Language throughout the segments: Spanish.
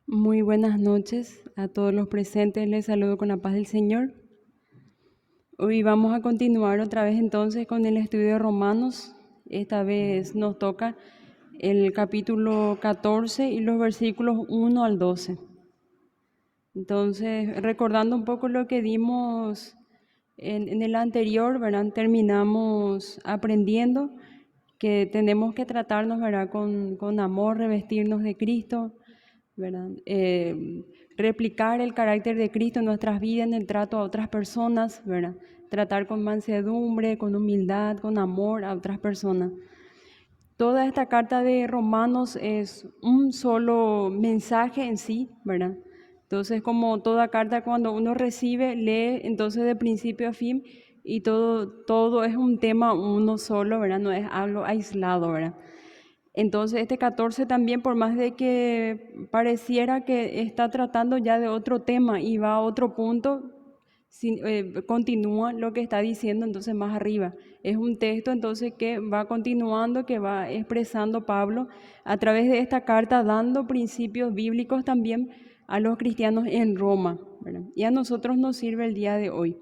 Muy buenas noches a todos los presentes, les saludo con la paz del Señor. Hoy vamos a continuar otra vez entonces con el estudio de Romanos. Esta vez nos toca el capítulo 14 y los versículos 1 al 12. Entonces, recordando un poco lo que dimos en el anterior, ¿verdad? Terminamos aprendiendo que tenemos que tratarnos, ¿verdad? Con amor, revestirnos de Cristo, ¿verdad? Replicar el carácter de Cristo en nuestras vidas, en el trato a otras personas, ¿verdad? Tratar con mansedumbre, con humildad, con amor a otras personas. Toda esta carta de Romanos es un solo mensaje en sí, ¿verdad? Entonces, como toda carta, cuando uno recibe, lee entonces de principio a fin y todo es un tema uno solo, ¿verdad? No es algo aislado, ¿verdad? Entonces, este 14 también, por más de que pareciera que está tratando ya de otro tema y va a otro punto, continúa lo que está diciendo entonces más arriba. Es un texto entonces que va continuando, que va expresando Pablo a través de esta carta, dando principios bíblicos también a los cristianos en Roma, ¿verdad? Y a nosotros nos sirve el día de hoy.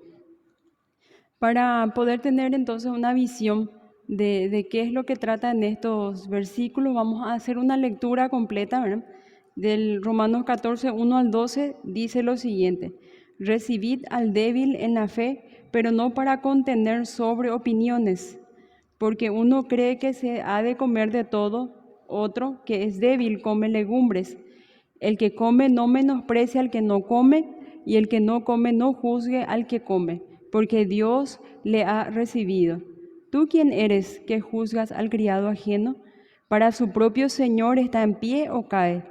Para poder tener entonces una visión de qué es lo que trata en estos versículos, vamos a hacer una lectura completa, ¿verdad? Del Romanos 14, 1 al 12, dice lo siguiente: recibid al débil en la fe, pero no para contener sobre opiniones, porque uno cree que se ha de comer de todo, otro que es débil come legumbres. El que come no menosprecia al que no come, y el que no come no juzgue al que come, porque Dios le ha recibido. ¿Tú quién eres que juzgas al criado ajeno? Para su propio Señor está en pie o cae,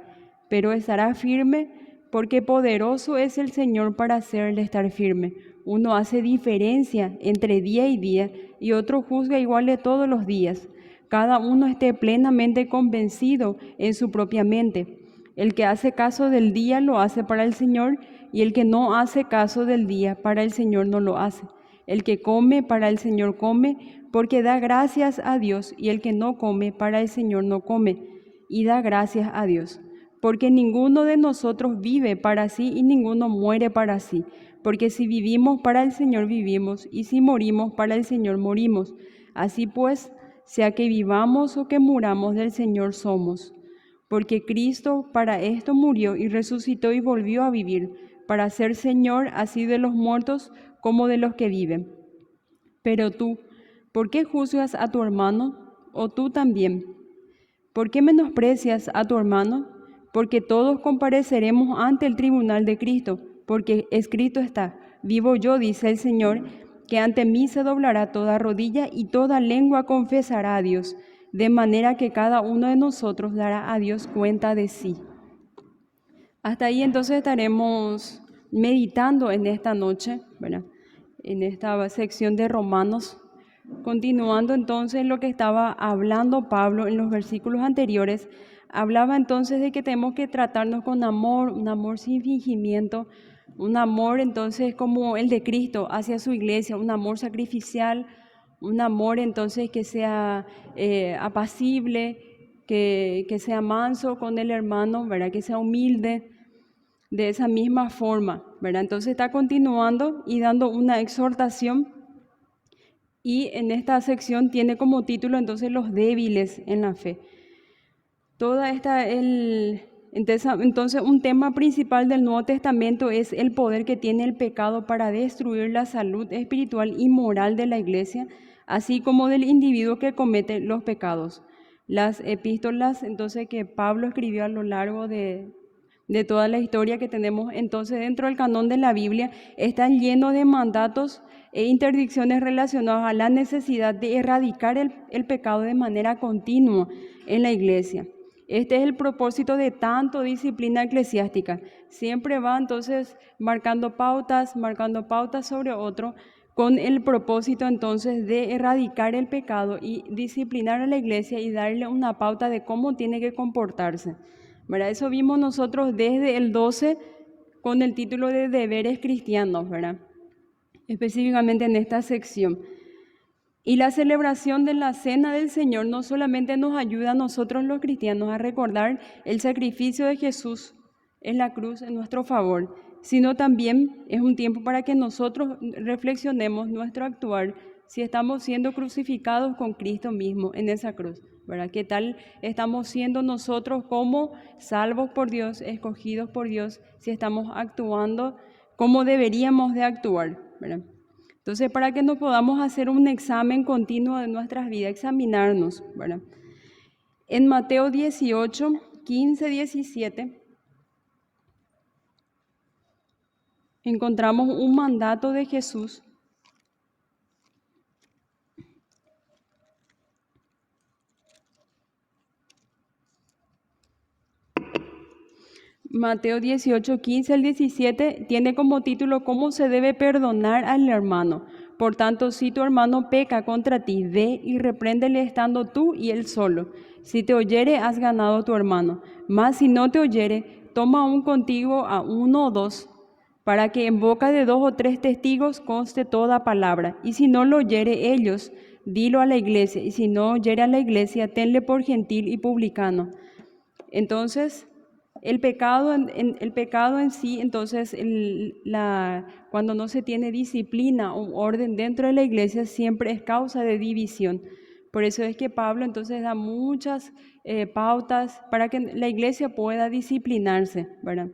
pero estará firme, porque poderoso es el Señor para hacerle estar firme. Uno hace diferencia entre día y día, y otro juzga igual de todos los días. Cada uno esté plenamente convencido en su propia mente. El que hace caso del día lo hace para el Señor, y el que no hace caso del día para el Señor no lo hace. El que come para el Señor come, porque da gracias a Dios, y el que no come para el Señor no come, y da gracias a Dios. Porque ninguno de nosotros vive para sí y ninguno muere para sí. Porque si vivimos para el Señor vivimos, y si morimos para el Señor morimos. Así pues, sea que vivamos o que muramos, del Señor somos. Porque Cristo para esto murió y resucitó y volvió a vivir, para ser Señor así de los muertos como de los que viven. Pero tú, ¿por qué juzgas a tu hermano? ¿O tú también? ¿Por qué menosprecias a tu hermano? Porque todos compareceremos ante el tribunal de Cristo, porque escrito está: vivo yo, dice el Señor, que ante mí se doblará toda rodilla y toda lengua confesará a Dios, de manera que cada uno de nosotros dará a Dios cuenta de sí. Hasta ahí entonces estaremos meditando en esta noche, ¿verdad? En esta sección de Romanos, continuando entonces lo que estaba hablando Pablo en los versículos anteriores. Hablaba entonces de que tenemos que tratarnos con amor, un amor sin fingimiento, un amor entonces como el de Cristo hacia su iglesia, un amor sacrificial, un amor entonces que sea apacible, que sea manso con el hermano, ¿verdad? Que sea humilde de esa misma forma, ¿verdad? Entonces está continuando y dando una exhortación, y en esta sección tiene como título entonces los débiles en la fe. Entonces un tema principal del Nuevo Testamento es el poder que tiene el pecado para destruir la salud espiritual y moral de la iglesia, así como del individuo que comete los pecados. Las epístolas entonces que Pablo escribió a lo largo de toda la historia que tenemos entonces dentro del canon de la Biblia están llenos de mandatos e interdicciones relacionadas a la necesidad de erradicar el pecado de manera continua en la iglesia. Este es el propósito de tanto disciplina eclesiástica. Siempre va entonces marcando pautas sobre otro, con el propósito entonces de erradicar el pecado y disciplinar a la iglesia y darle una pauta de cómo tiene que comportarse, ¿verdad? Eso vimos nosotros desde el 12 con el título de deberes cristianos, ¿verdad? Específicamente en esta sección. Y la celebración de la Cena del Señor no solamente nos ayuda a nosotros los cristianos a recordar el sacrificio de Jesús es la cruz en nuestro favor, sino también es un tiempo para que nosotros reflexionemos nuestro actuar, si estamos siendo crucificados con Cristo mismo en esa cruz, ¿verdad? ¿Qué tal estamos siendo nosotros como salvos por Dios, escogidos por Dios, si estamos actuando como deberíamos de actuar, ¿verdad? Entonces, para que nos podamos hacer un examen continuo de nuestras vidas, examinarnos, ¿verdad? En Mateo 18, 15, 17, encontramos un mandato de Jesús. Mateo 18, 15 al 17 tiene como título ¿Cómo se debe perdonar al hermano? Por tanto, si tu hermano peca contra ti, ve y repréndele estando tú y él solo. Si te oyere, has ganado a tu hermano. Mas si no te oyere, toma aún contigo a uno o dos, para que en boca de 2 o 3 testigos conste toda palabra. Y si no lo oyere ellos, dilo a la iglesia. Y si no oyere a la iglesia, tenle por gentil y publicano. Entonces, el pecado en sí, entonces, cuando no se tiene disciplina o orden dentro de la iglesia, siempre es causa de división. Por eso es que Pablo entonces da muchas pautas para que la iglesia pueda disciplinarse, ¿verdad?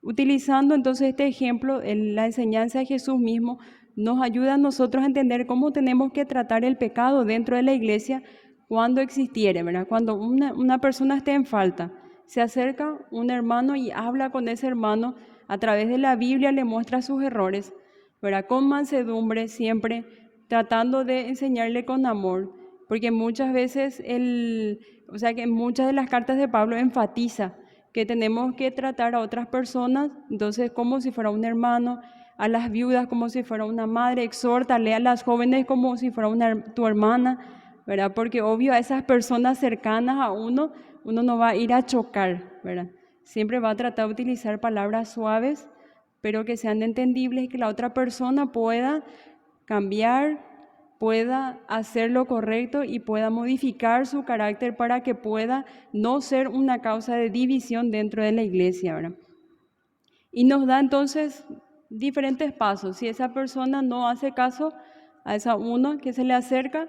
Utilizando entonces este ejemplo, la enseñanza de Jesús mismo nos ayuda a nosotros a entender cómo tenemos que tratar el pecado dentro de la iglesia cuando existiere, ¿verdad? Cuando una persona esté en falta, se acerca un hermano y habla con ese hermano a través de la Biblia, le muestra sus errores, ¿verdad? Con mansedumbre, siempre tratando de enseñarle con amor, porque muchas veces que en muchas de las cartas de Pablo enfatiza que tenemos que tratar a otras personas, entonces como si fuera un hermano, a las viudas como si fuera una madre, exhórtale a las jóvenes como si fuera tu hermana, ¿verdad? Porque obvio a esas personas cercanas a uno no va a ir a chocar, ¿verdad? Siempre va a tratar de utilizar palabras suaves, pero que sean entendibles y que la otra persona pueda cambiar, pueda hacer lo correcto y pueda modificar su carácter para que pueda no ser una causa de división dentro de la iglesia, ¿verdad? Y nos da entonces diferentes pasos. Si esa persona no hace caso a esa uno que se le acerca,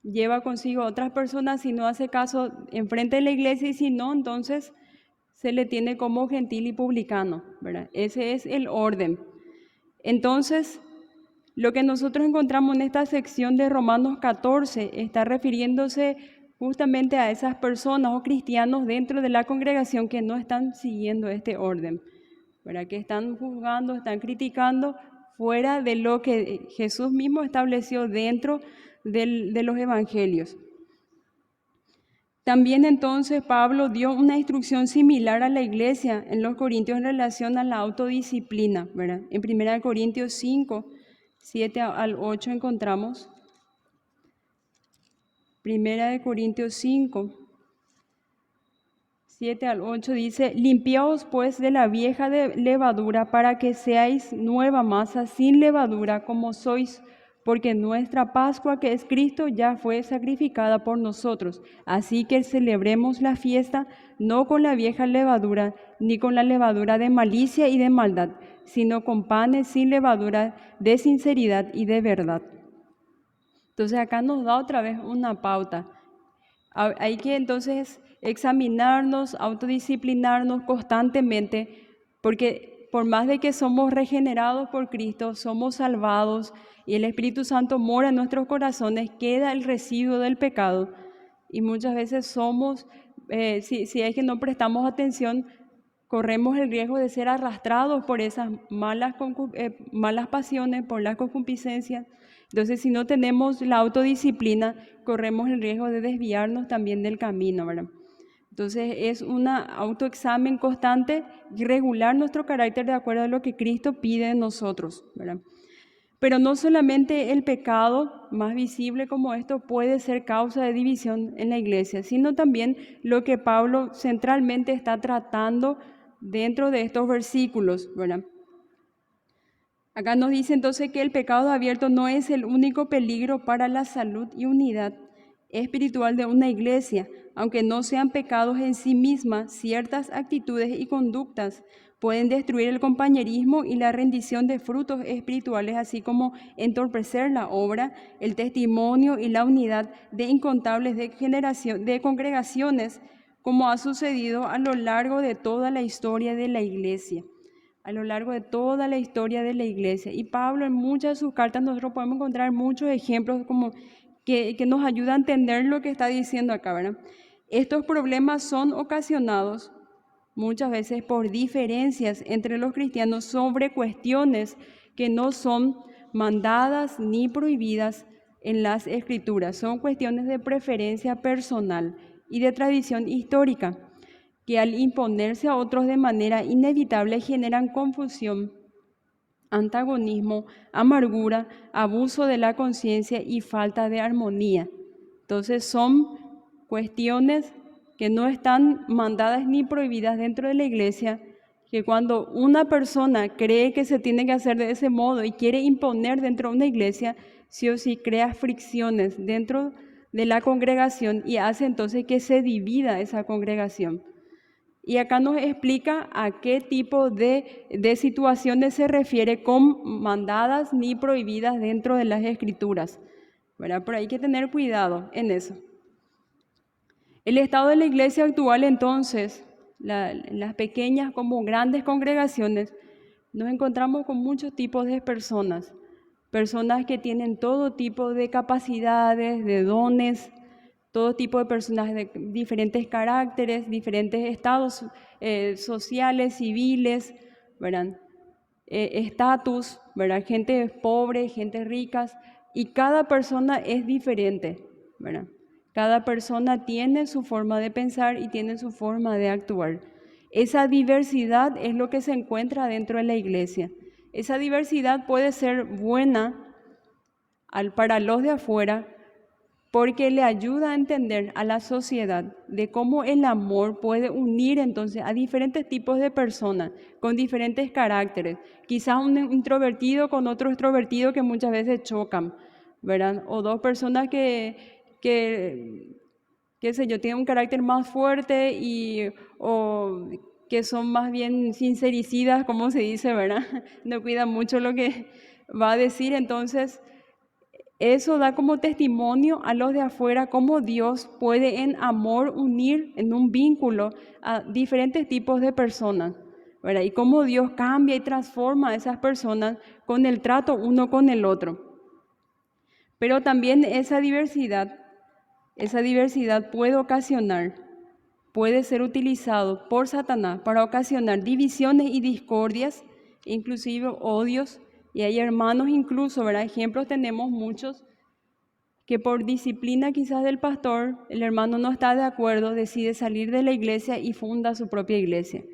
lleva consigo a otras personas, si no hace caso enfrente de la iglesia y si no, entonces se le tiene como gentil y publicano, ¿verdad? Ese es el orden. Entonces, lo que nosotros encontramos en esta sección de Romanos 14 está refiriéndose justamente a esas personas o cristianos dentro de la congregación que no están siguiendo este orden, ¿verdad? Que están juzgando, están criticando fuera de lo que Jesús mismo estableció dentro de los evangelios. También entonces Pablo dio una instrucción similar a la iglesia en los Corintios en relación a la autodisciplina, ¿verdad? En 1 Corintios 5, 7 al 8 encontramos. 1 Corintios 5, 7 al 8 dice, limpiaos pues de la vieja levadura para que seáis nueva masa sin levadura como sois, porque nuestra Pascua, que es Cristo, ya fue sacrificada por nosotros. Así que celebremos la fiesta no con la vieja levadura, ni con la levadura de malicia y de maldad, sino con panes sin levadura de sinceridad y de verdad. Entonces acá nos da otra vez una pauta. Hay que entonces examinarnos, autodisciplinarnos constantemente, porque por más de que somos regenerados por Cristo, somos salvados y el Espíritu Santo mora en nuestros corazones, queda el residuo del pecado y muchas veces si es que no prestamos atención, corremos el riesgo de ser arrastrados por esas malas pasiones, por las concupiscencias. Entonces, si no tenemos la autodisciplina, corremos el riesgo de desviarnos también del camino, ¿verdad? Entonces, es un autoexamen constante y regular nuestro carácter de acuerdo a lo que Cristo pide de nosotros, ¿verdad? Pero no solamente el pecado más visible como esto puede ser causa de división en la iglesia, sino también lo que Pablo centralmente está tratando dentro de estos versículos, ¿verdad? Acá nos dice entonces que el pecado abierto no es el único peligro para la salud y unidad espiritual de una iglesia. Aunque no sean pecados en sí mismas, ciertas actitudes y conductas pueden destruir el compañerismo y la rendición de frutos espirituales, así como entorpecer la obra, el testimonio y la unidad de incontables de congregaciones, como ha sucedido a lo largo de toda la historia de la iglesia. A lo largo de toda la historia de la iglesia. Y Pablo, en muchas de sus cartas, nosotros podemos encontrar muchos ejemplos como que nos ayudan a entender lo que está diciendo acá, ¿verdad? Estos problemas son ocasionados muchas veces por diferencias entre los cristianos sobre cuestiones que no son mandadas ni prohibidas en las Escrituras. Son cuestiones de preferencia personal y de tradición histórica, que al imponerse a otros de manera inevitable generan confusión, antagonismo, amargura, abuso de la conciencia y falta de armonía. Entonces son cuestiones que no están mandadas ni prohibidas dentro de la iglesia, que cuando una persona cree que se tiene que hacer de ese modo y quiere imponer dentro de una iglesia, sí o sí crea fricciones dentro de la congregación y hace entonces que se divida esa congregación. Y acá nos explica a qué tipo de situaciones se refiere con mandadas ni prohibidas dentro de las Escrituras, ¿verdad? Pero hay que tener cuidado en eso. El estado de la iglesia actual, entonces, las pequeñas como grandes congregaciones, nos encontramos con muchos tipos de personas. Personas que tienen todo tipo de capacidades, de dones, todo tipo de personas de diferentes caracteres, diferentes estados sociales, civiles, ¿verdad? Estatus, ¿verdad? Gente pobre, gente rica, y cada persona es diferente, ¿verdad? Cada persona tiene su forma de pensar y tiene su forma de actuar. Esa diversidad es lo que se encuentra dentro de la iglesia. Esa diversidad puede ser buena para los de afuera, porque le ayuda a entender a la sociedad de cómo el amor puede unir entonces a diferentes tipos de personas con diferentes caracteres. Quizás un introvertido con otro extrovertido que muchas veces chocan, ¿verdad? O dos personas que qué sé yo, tienen un carácter más fuerte o que son más bien sincericidas, como se dice, ¿verdad? No cuidan mucho lo que va a decir, entonces eso da como testimonio a los de afuera cómo Dios puede en amor unir en un vínculo a diferentes tipos de personas, ¿verdad? Y cómo Dios cambia y transforma a esas personas con el trato uno con el otro. Pero también esa diversidad puede ser utilizado por Satanás para ocasionar divisiones y discordias, inclusive odios. Y hay hermanos incluso, ¿verdad? Ejemplos tenemos muchos, que por disciplina quizás del pastor, el hermano no está de acuerdo, decide salir de la iglesia y funda su propia iglesia.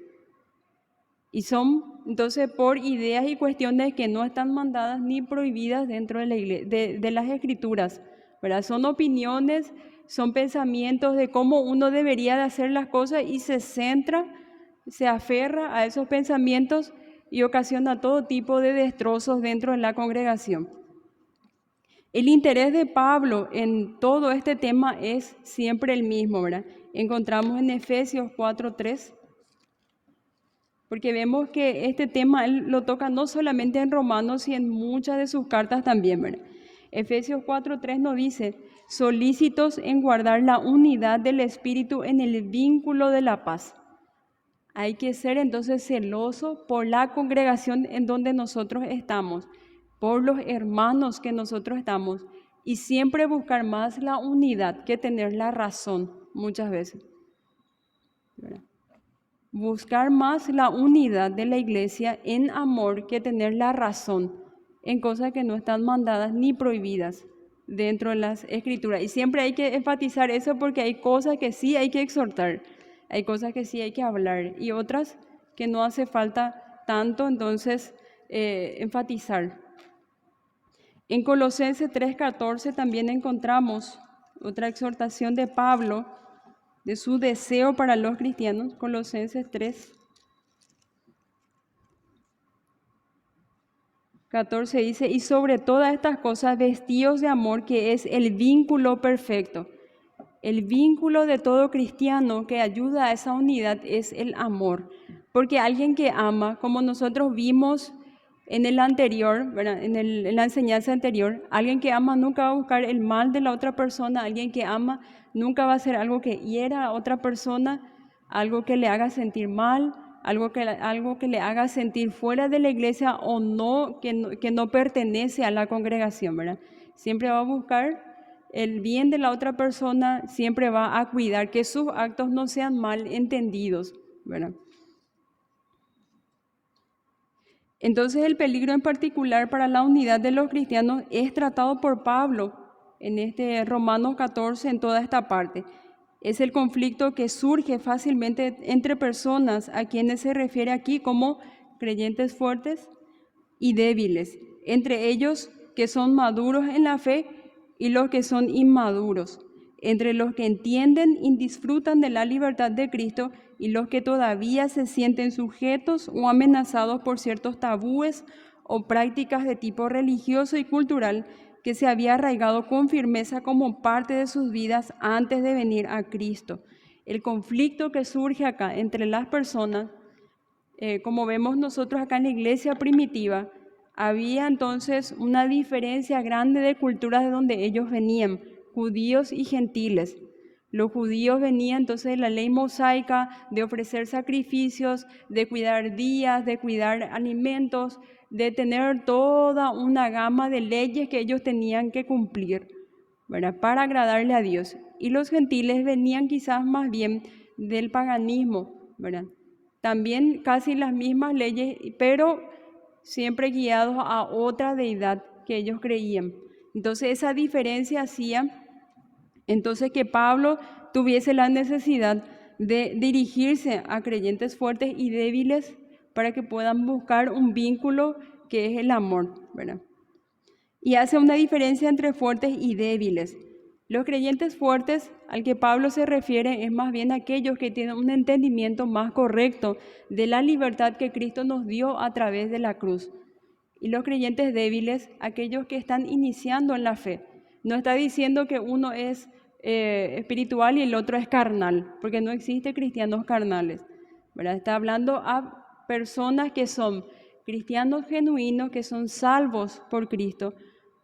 Y son entonces por ideas y cuestiones que no están mandadas ni prohibidas dentro de la de las Escrituras, ¿verdad? Son opiniones, son pensamientos de cómo uno debería de hacer las cosas y se centra, se aferra a esos pensamientos y ocasiona todo tipo de destrozos dentro de la congregación. El interés de Pablo en todo este tema es siempre el mismo, ¿verdad? Encontramos en Efesios 4:3, porque vemos que este tema él lo toca no solamente en Romanos y en muchas de sus cartas también, ¿verdad? Efesios 4:3 nos dice: solícitos en guardar la unidad del Espíritu en el vínculo de la paz. Hay que ser entonces celoso por la congregación en donde nosotros estamos, por los hermanos que nosotros estamos, y siempre buscar más la unidad que tener la razón muchas veces, ¿verdad? Buscar más la unidad de la iglesia en amor que tener la razón en cosas que no están mandadas ni prohibidas dentro de las Escrituras. Y siempre hay que enfatizar eso porque hay cosas que sí hay que exhortar, hay cosas que sí hay que hablar y otras que no hace falta tanto, entonces enfatizar. En Colosenses 3:14 también encontramos otra exhortación de Pablo, de su deseo para los cristianos. Colosenses 3:14 dice: y sobre todas estas cosas vestíos de amor, que es el vínculo perfecto. El vínculo de todo cristiano que ayuda a esa unidad es el amor, porque alguien que ama, como nosotros vimos en el anterior, ¿verdad? En la enseñanza anterior, alguien que ama nunca va a buscar el mal de la otra persona, alguien que ama nunca va a hacer algo que hiera a otra persona, algo que le haga sentir mal, algo que le haga sentir fuera de la iglesia o no, que no pertenece a la congregación, ¿verdad? Siempre va a buscar el bien de la otra persona, siempre va a cuidar que sus actos no sean mal entendidos, ¿verdad? Entonces el peligro en particular para la unidad de los cristianos es tratado por Pablo en este Romanos 14, en toda esta parte. Es el conflicto que surge fácilmente entre personas a quienes se refiere aquí como creyentes fuertes y débiles, entre ellos que son maduros en la fe y los que son inmaduros, entre los que entienden y disfrutan de la libertad de Cristo y los que todavía se sienten sujetos o amenazados por ciertos tabúes o prácticas de tipo religioso y cultural que se había arraigado con firmeza como parte de sus vidas antes de venir a Cristo. El conflicto que surge acá entre las personas, como vemos nosotros acá en la iglesia primitiva, había entonces una diferencia grande de culturas de donde ellos venían, judíos y gentiles. Los judíos venían entonces de la ley mosaica, de ofrecer sacrificios, de cuidar días, de cuidar alimentos, de tener toda una gama de leyes que ellos tenían que cumplir, ¿verdad? Para agradarle a Dios. Y los gentiles venían quizás más bien del paganismo, ¿verdad? También casi las mismas leyes, pero siempre guiados a otra deidad que ellos creían. Entonces esa diferencia hacía entonces que Pablo tuviese la necesidad de dirigirse a creyentes fuertes y débiles para que puedan buscar un vínculo que es el amor, ¿verdad? Y hace una diferencia entre fuertes y débiles. Los creyentes fuertes al que Pablo se refiere es más bien aquellos que tienen un entendimiento más correcto de la libertad que Cristo nos dio a través de la cruz. Y los creyentes débiles, aquellos que están iniciando en la fe. No está diciendo que uno es espiritual y el otro es carnal, porque no existe cristianos carnales, ¿verdad? Está hablando a personas que son cristianos genuinos, que son salvos por Cristo,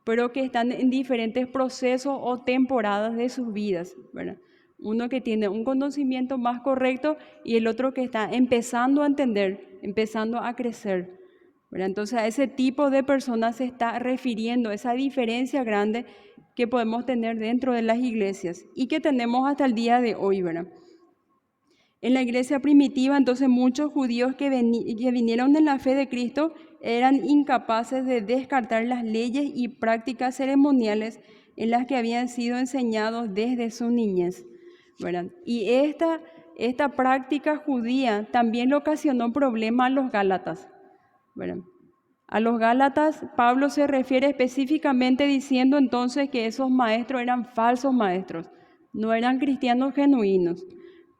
pero que están en diferentes procesos o temporadas de sus vidas, ¿verdad? Uno que tiene un conocimiento más correcto y el otro que está empezando a entender, empezando a crecer, ¿verdad? Entonces a ese tipo de personas se está refiriendo, esa diferencia grande que podemos tener dentro de las iglesias y que tenemos hasta el día de hoy, ¿verdad? En la iglesia primitiva, entonces, muchos judíos que vinieron en la fe de Cristo eran incapaces de descartar las leyes y prácticas ceremoniales en las que habían sido enseñados desde su niñez, ¿verdad? Y esta práctica judía también le ocasionó problemas a los gálatas, ¿verdad? A los gálatas, Pablo se refiere específicamente diciendo entonces que esos maestros eran falsos maestros, no eran cristianos genuinos,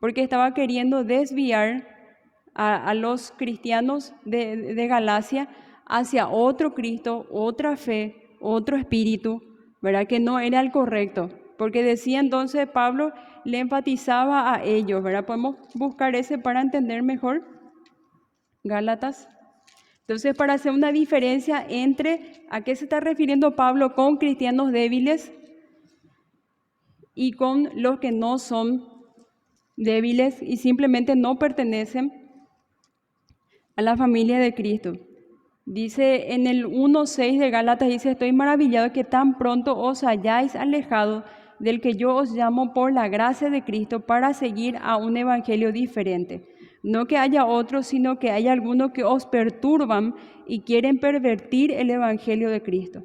porque estaba queriendo desviar a los cristianos de Galacia hacia otro Cristo, otra fe, otro espíritu, ¿verdad? Que no era el correcto, porque decía entonces Pablo, le enfatizaba a ellos, ¿verdad? Podemos buscar ese para entender mejor. Gálatas. Entonces, para hacer una diferencia entre a qué se está refiriendo Pablo con cristianos débiles y con los que no son débiles y simplemente no pertenecen a la familia de Cristo. Dice en el 1:6 de Gálatas, dice, estoy maravillado que tan pronto os hayáis alejado del que yo os llamo por la gracia de Cristo para seguir a un evangelio diferente. No que haya otros, sino que hay algunos que os perturban y quieren pervertir el evangelio de Cristo.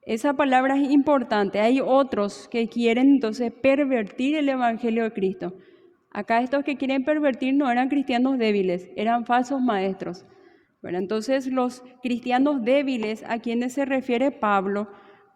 Esa palabra es importante. Hay otros que quieren entonces pervertir el evangelio de Cristo. Acá estos que quieren pervertir no eran cristianos débiles, eran falsos maestros. ¿Verdad? Entonces los cristianos débiles a quienes se refiere Pablo,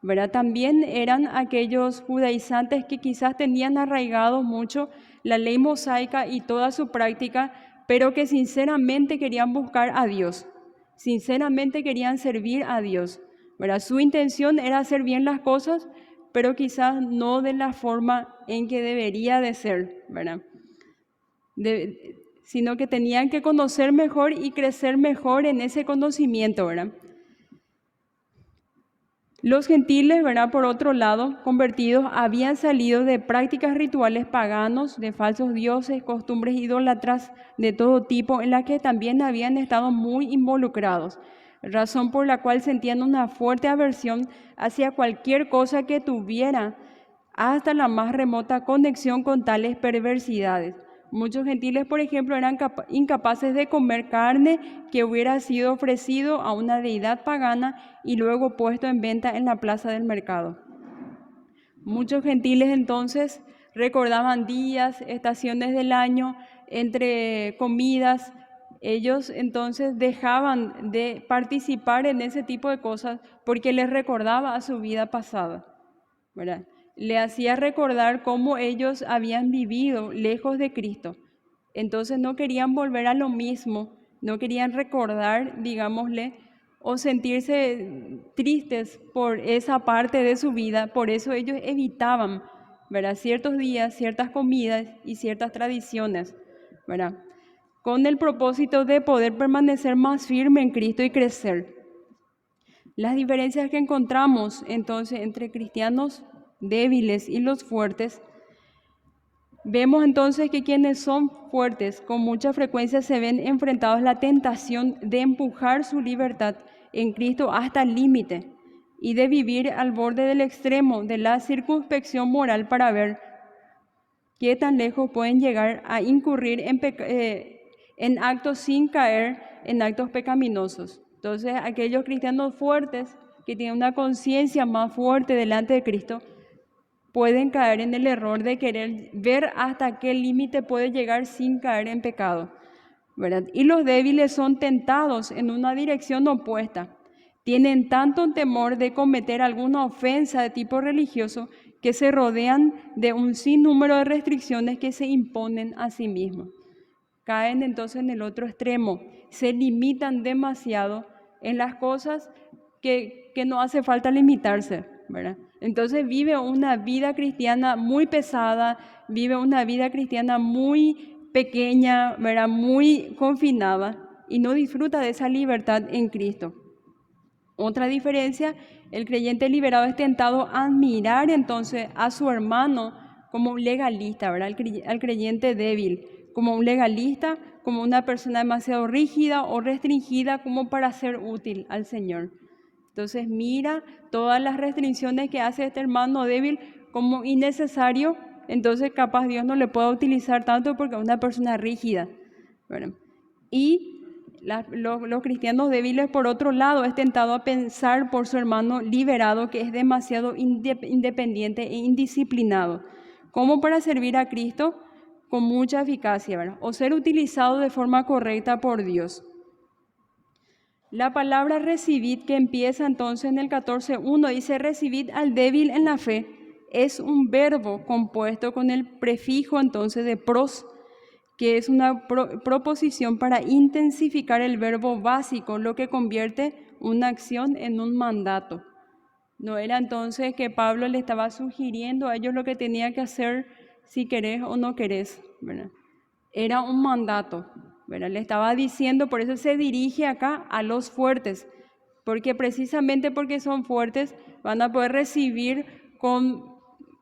¿verdad? También eran aquellos judaizantes que quizás tenían arraigado mucho la ley mosaica y toda su práctica, pero que sinceramente querían buscar a Dios, sinceramente querían servir a Dios, ¿verdad? Su intención era hacer bien las cosas, pero quizás no de la forma en que debería de ser, ¿verdad? Sino que tenían que conocer mejor y crecer mejor en ese conocimiento, ¿verdad? Los gentiles, ¿verdad? Por otro lado, convertidos, habían salido de prácticas rituales paganos, de falsos dioses, costumbres idólatras de todo tipo, en las que también habían estado muy involucrados, razón por la cual sentían una fuerte aversión hacia cualquier cosa que tuviera hasta la más remota conexión con tales perversidades. Muchos gentiles, por ejemplo, eran incapaces de comer carne que hubiera sido ofrecido a una deidad pagana y luego puesto en venta en la plaza del mercado. Muchos gentiles entonces recordaban días, estaciones del año, entre comidas. Ellos entonces dejaban de participar en ese tipo de cosas porque les recordaba a su vida pasada, ¿verdad? Le hacía recordar cómo ellos habían vivido lejos de Cristo. Entonces no querían volver a lo mismo, no querían recordar, digámosle, o sentirse tristes por esa parte de su vida. Por eso ellos evitaban, ¿verdad?, ciertos días, ciertas comidas y ciertas tradiciones, ¿verdad?, con el propósito de poder permanecer más firme en Cristo y crecer. Las diferencias que encontramos entonces entre cristianos débiles y los fuertes, vemos entonces que quienes son fuertes con mucha frecuencia se ven enfrentados a la tentación de empujar su libertad en Cristo hasta el límite y de vivir al borde del extremo de la circunspección moral para ver qué tan lejos pueden llegar a incurrir en actos sin caer en actos pecaminosos. Entonces, aquellos cristianos fuertes que tienen una conciencia más fuerte delante de Cristo pueden caer en el error de querer ver hasta qué límite puede llegar sin caer en pecado, ¿verdad? Y los débiles son tentados en una dirección opuesta. Tienen tanto temor de cometer alguna ofensa de tipo religioso que se rodean de un sinnúmero de restricciones que se imponen a sí mismos. Caen entonces en el otro extremo, se limitan demasiado en las cosas que no hace falta limitarse, ¿verdad? Entonces vive una vida cristiana muy pesada, vive una vida cristiana muy pequeña, ¿verdad?, muy confinada, y no disfruta de esa libertad en Cristo. Otra diferencia, el creyente liberado es tentado a admirar entonces a su hermano como un legalista, ¿verdad?, al creyente débil, como un legalista, como una persona demasiado rígida o restringida como para ser útil al Señor. Entonces mira todas las restricciones que hace este hermano débil como innecesario, entonces capaz Dios no le pueda utilizar tanto porque es una persona rígida, ¿verdad? Y los cristianos débiles, por otro lado, es tentado a pensar por su hermano liberado que es demasiado independiente e indisciplinado, como para servir a Cristo con mucha eficacia, ¿verdad?, o ser utilizado de forma correcta por Dios. La palabra recibid, que empieza entonces en el 14:1, dice recibid al débil en la fe, es un verbo compuesto con el prefijo entonces de pros, que es una proposición para intensificar el verbo básico, lo que convierte una acción en un mandato. No era entonces que Pablo le estaba sugiriendo a ellos lo que tenía que hacer si querés o no querés, ¿verdad? Era un mandato, ¿verdad? Le estaba diciendo, por eso se dirige acá a los fuertes, porque precisamente porque son fuertes van a poder recibir con,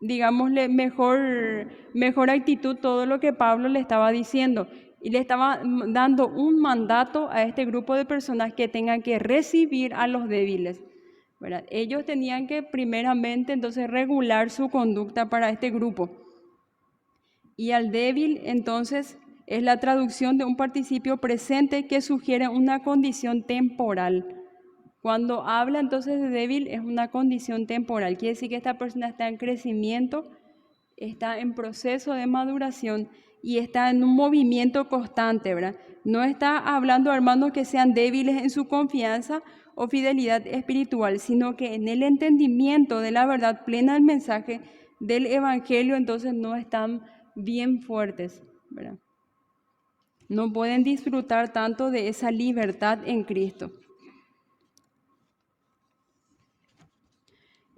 digámosle, mejor actitud todo lo que Pablo le estaba diciendo. Y le estaba dando un mandato a este grupo de personas que tengan que recibir a los débiles, ¿verdad? Ellos tenían que primeramente entonces regular su conducta para este grupo. Y al débil entonces es la traducción de un participio presente que sugiere una condición temporal. Cuando habla entonces de débil es una condición temporal, quiere decir que esta persona está en crecimiento, está en proceso de maduración y está en un movimiento constante, ¿verdad? No está hablando, hermanos, que sean débiles en su confianza o fidelidad espiritual, sino que en el entendimiento de la verdad plena del mensaje del Evangelio, entonces no están bien fuertes, ¿verdad? No pueden disfrutar tanto de esa libertad en Cristo.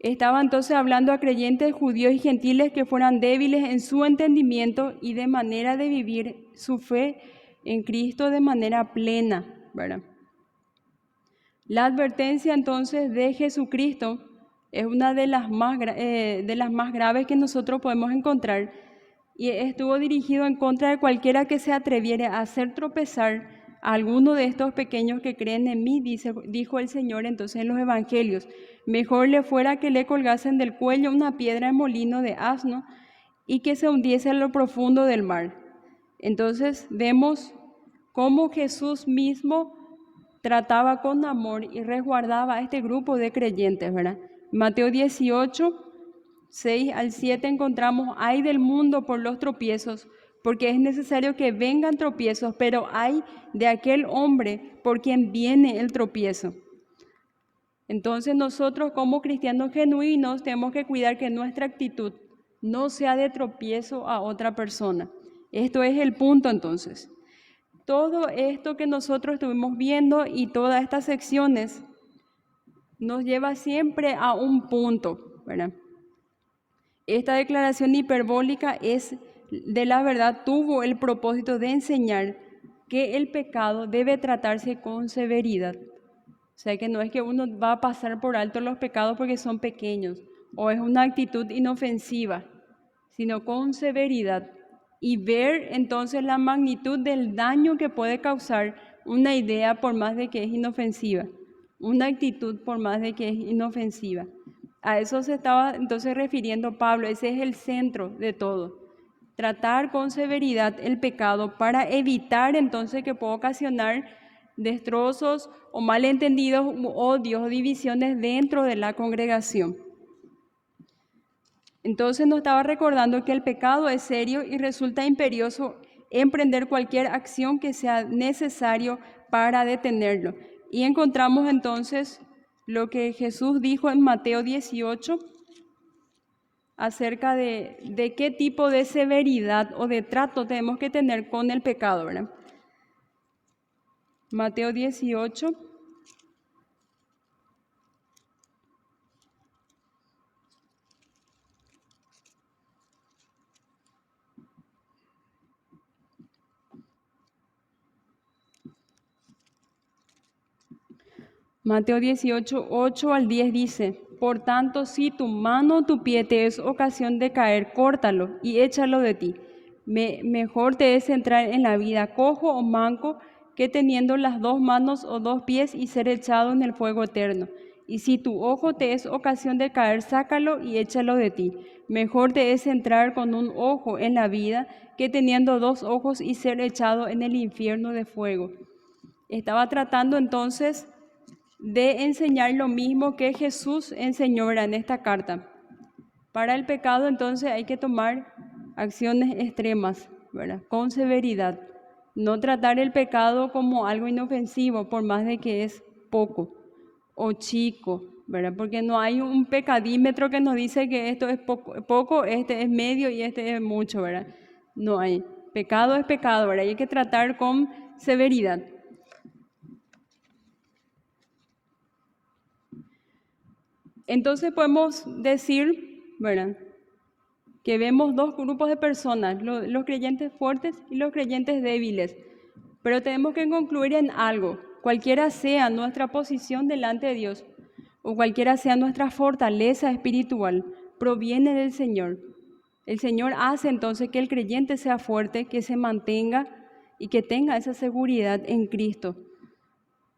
Estaba entonces hablando a creyentes judíos y gentiles que fueran débiles en su entendimiento y de manera de vivir su fe en Cristo de manera plena, ¿verdad? La advertencia entonces de Jesucristo es una de las más graves que nosotros podemos encontrar, y estuvo dirigido en contra de cualquiera que se atreviere a hacer tropezar a alguno de estos pequeños que creen en mí, dijo el Señor entonces en los evangelios. Mejor le fuera que le colgasen del cuello una piedra de molino de asno y que se hundiese en lo profundo del mar. Entonces vemos cómo Jesús mismo trataba con amor y resguardaba a este grupo de creyentes, ¿verdad? Mateo 18, 6 al 7 encontramos: ay del mundo por los tropiezos, porque es necesario que vengan tropiezos, pero ay de aquel hombre por quien viene el tropiezo. Entonces nosotros como cristianos genuinos tenemos que cuidar que nuestra actitud no sea de tropiezo a otra persona. Esto es el punto entonces. Todo esto que nosotros estuvimos viendo y todas estas secciones nos lleva siempre a un punto, ¿verdad? Esta declaración hiperbólica es de la verdad, tuvo el propósito de enseñar que el pecado debe tratarse con severidad. O sea, que no es que uno va a pasar por alto los pecados porque son pequeños o es una actitud inofensiva, sino con severidad, y ver entonces la magnitud del daño que puede causar una idea por más de que es inofensiva, una actitud por más de que es inofensiva. A eso se estaba entonces refiriendo Pablo. Ese es el centro de todo. Tratar con severidad el pecado para evitar entonces que pueda ocasionar destrozos o malentendidos, odios o divisiones dentro de la congregación. Entonces nos estaba recordando que el pecado es serio y resulta imperioso emprender cualquier acción que sea necesario para detenerlo. Y encontramos entonces lo que Jesús dijo en Mateo 18 acerca de qué tipo de severidad o de trato tenemos que tener con el pecado, ¿verdad? Mateo 18. Mateo 18, 8 al 10 dice: por tanto, si tu mano o tu pie te es ocasión de caer, córtalo y échalo de ti. Mejor te es entrar en la vida cojo o manco que teniendo las dos manos o dos pies y ser echado en el fuego eterno. Y si tu ojo te es ocasión de caer, sácalo y échalo de ti. Mejor te es entrar con un ojo en la vida que teniendo dos ojos y ser echado en el infierno de fuego. Estaba tratando entonces de enseñar lo mismo que Jesús enseñó en esta carta. Para el pecado entonces hay que tomar acciones extremas, ¿verdad? Con severidad. No tratar el pecado como algo inofensivo, por más de que es poco o chico, ¿verdad? Porque no hay un pecadímetro que nos dice que esto es poco, este es medio y este es mucho, ¿verdad? No hay. Pecado es pecado, ¿verdad? Y hay que tratar con severidad. Entonces podemos decir, ¿verdad?, que vemos dos grupos de personas, los creyentes fuertes y los creyentes débiles. Pero tenemos que concluir en algo: cualquiera sea nuestra posición delante de Dios o cualquiera sea nuestra fortaleza espiritual, proviene del Señor. El Señor hace entonces que el creyente sea fuerte, que se mantenga y que tenga esa seguridad en Cristo,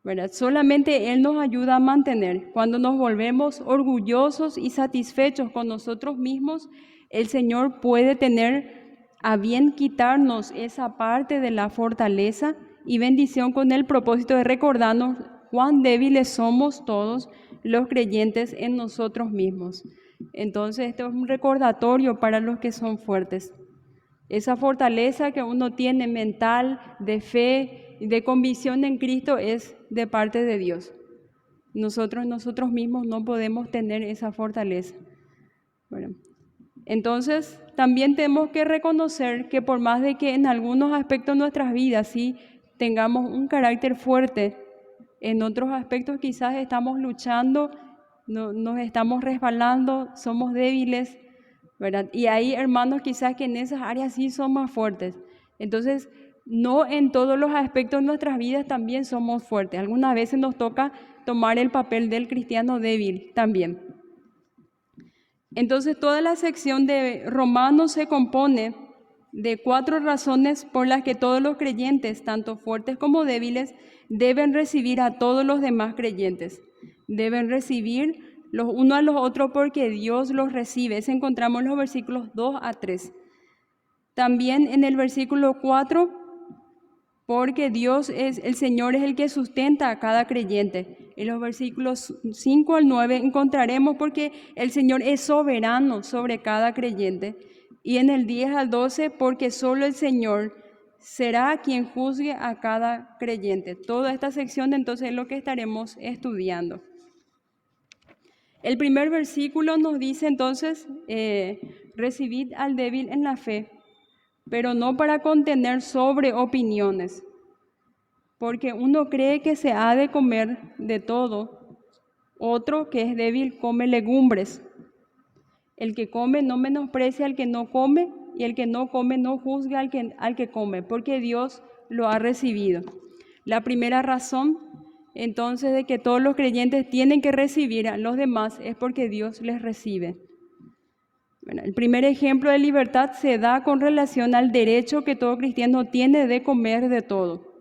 ¿verdad? Solamente Él nos ayuda a mantener. Cuando nos volvemos orgullosos y satisfechos con nosotros mismos, el Señor puede tener a bien quitarnos esa parte de la fortaleza y bendición con el propósito de recordarnos cuán débiles somos todos los creyentes en nosotros mismos. Entonces, esto es un recordatorio para los que son fuertes. Esa fortaleza que uno tiene mental, de fe, de convicción en Cristo, es de parte de Dios. Nosotros mismos no podemos tener esa fortaleza. Bueno, entonces, también tenemos que reconocer que por más de que en algunos aspectos de nuestras vidas sí tengamos un carácter fuerte, en otros aspectos quizás estamos luchando nos estamos resbalando, somos débiles, ¿verdad? Y hay hermanos quizás que en esas áreas sí son más fuertes. Entonces, no en todos los aspectos de nuestras vidas también somos fuertes. Algunas veces nos toca tomar el papel del cristiano débil también. Entonces, toda la sección de Romanos se compone de 4 razones por las que todos los creyentes, tanto fuertes como débiles, deben recibir a todos los demás creyentes. Deben recibir los unos a los otros porque Dios los recibe. Eso encontramos en los versículos 2 a 3. También en el versículo 4, porque Dios es, el Señor es el que sustenta a cada creyente. En los versículos 5 al 9 encontraremos porque el Señor es soberano sobre cada creyente. Y en el 10 al 12, porque solo el Señor será quien juzgue a cada creyente. Toda esta sección entonces es lo que estaremos estudiando. El primer versículo nos dice entonces, recibid al débil en la fe, pero no para contener sobre opiniones, porque uno cree que se ha de comer de todo, otro que es débil come legumbres. El que come no menosprecia al que no come, y el que no come no juzga al que come, porque Dios lo ha recibido. La primera razón, entonces, de que todos los creyentes tienen que recibir a los demás es porque Dios les recibe. Bueno, el primer ejemplo de libertad se da con relación al derecho que todo cristiano tiene de comer de todo.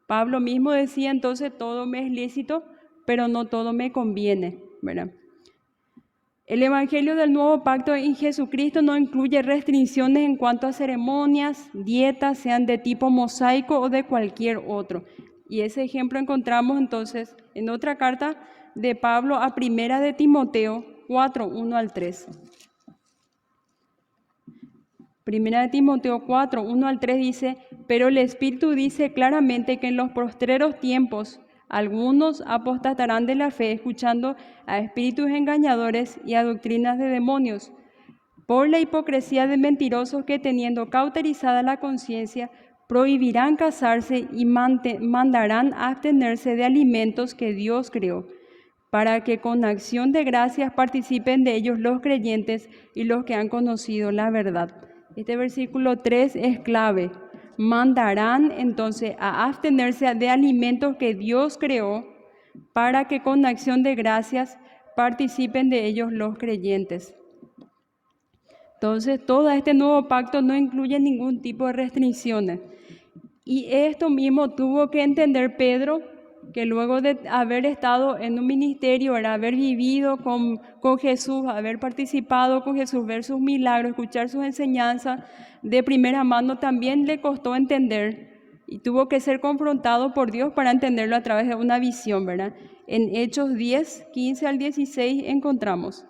Pablo mismo decía entonces, todo me es lícito, pero no todo me conviene, ¿verdad? El Evangelio del Nuevo Pacto en Jesucristo no incluye restricciones en cuanto a ceremonias, dietas, sean de tipo mosaico o de cualquier otro. Y ese ejemplo encontramos entonces en otra carta de Pablo a Primera de Timoteo 4, 1 al 3. Primera de Timoteo 4, 1 al 3 dice, pero el Espíritu dice claramente que en los postreros tiempos algunos apostatarán de la fe, escuchando a espíritus engañadores y a doctrinas de demonios, por la hipocresía de mentirosos que, teniendo cauterizada la conciencia, prohibirán casarse y mandarán abstenerse de alimentos que Dios creó, para que con acción de gracias participen de ellos los creyentes y los que han conocido la verdad. Este versículo 3 es clave. Mandarán entonces a abstenerse de alimentos que Dios creó para que con acción de gracias participen de ellos los creyentes. Entonces, todo este nuevo pacto no incluye ningún tipo de restricciones. Y esto mismo tuvo que entender Pedro, que luego de haber estado en un ministerio, haber vivido con Jesús, haber participado con Jesús, ver sus milagros, escuchar sus enseñanzas de primera mano, también le costó entender y tuvo que ser confrontado por Dios para entenderlo a través de una visión, ¿verdad? En Hechos 10, 15 al 16 encontramos.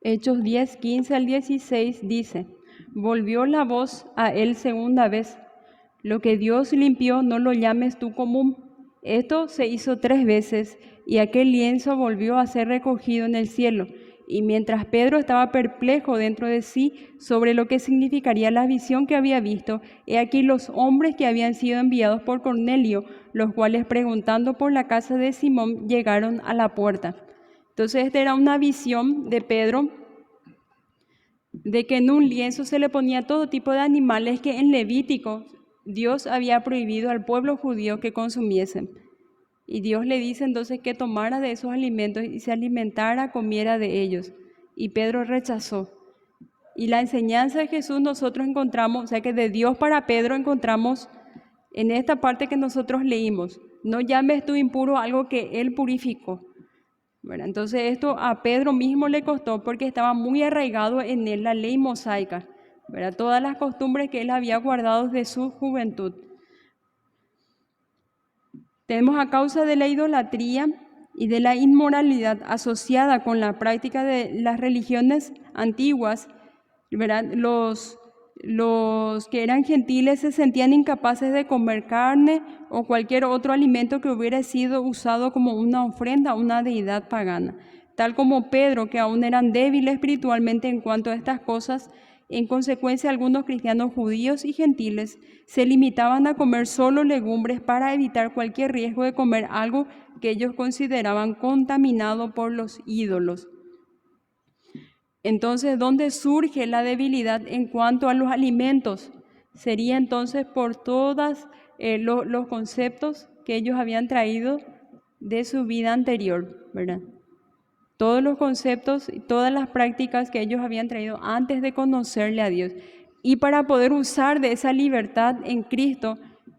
Hechos 10, 15 al 16 dice, volvió la voz a él segunda vez, lo que Dios limpió no lo llames tú común. Esto se hizo 3 veces y aquel lienzo volvió a ser recogido en el cielo. Y mientras Pedro estaba perplejo dentro de sí sobre lo que significaría la visión que había visto, he aquí los hombres que habían sido enviados por Cornelio, los cuales preguntando por la casa de Simón llegaron a la puerta. Entonces esta era una visión de Pedro, de que en un lienzo se le ponía todo tipo de animales que en Levítico Dios había prohibido al pueblo judío que consumiesen. Y Dios le dice entonces que tomara de esos alimentos y se alimentara, comiera de ellos. Y Pedro rechazó. Y la enseñanza de Jesús nosotros encontramos, o sea que de Dios para Pedro encontramos en esta parte que nosotros leímos. No llames tú impuro algo que Él purificó. Bueno, entonces esto a Pedro mismo le costó porque estaba muy arraigado en él la ley mosaica, ¿verdad? Todas las costumbres que él había guardado de su juventud. Tenemos a causa de la idolatría y de la inmoralidad asociada con la práctica de las religiones antiguas, ¿verdad? Los los que eran gentiles se sentían incapaces de comer carne o cualquier otro alimento que hubiera sido usado como una ofrenda a una deidad pagana. Tal como Pedro, que aún eran débiles espiritualmente en cuanto a estas cosas, en consecuencia algunos cristianos judíos y gentiles se limitaban a comer solo legumbres para evitar cualquier riesgo de comer algo que ellos consideraban contaminado por los ídolos. Entonces, ¿dónde surge la debilidad en cuanto a los alimentos? Sería entonces por todos los conceptos que ellos habían traído de su vida anterior, ¿verdad? Todos los conceptos y todas las prácticas que ellos habían traído antes de conocerle a Dios. Y para poder usar de esa libertad en Cristo,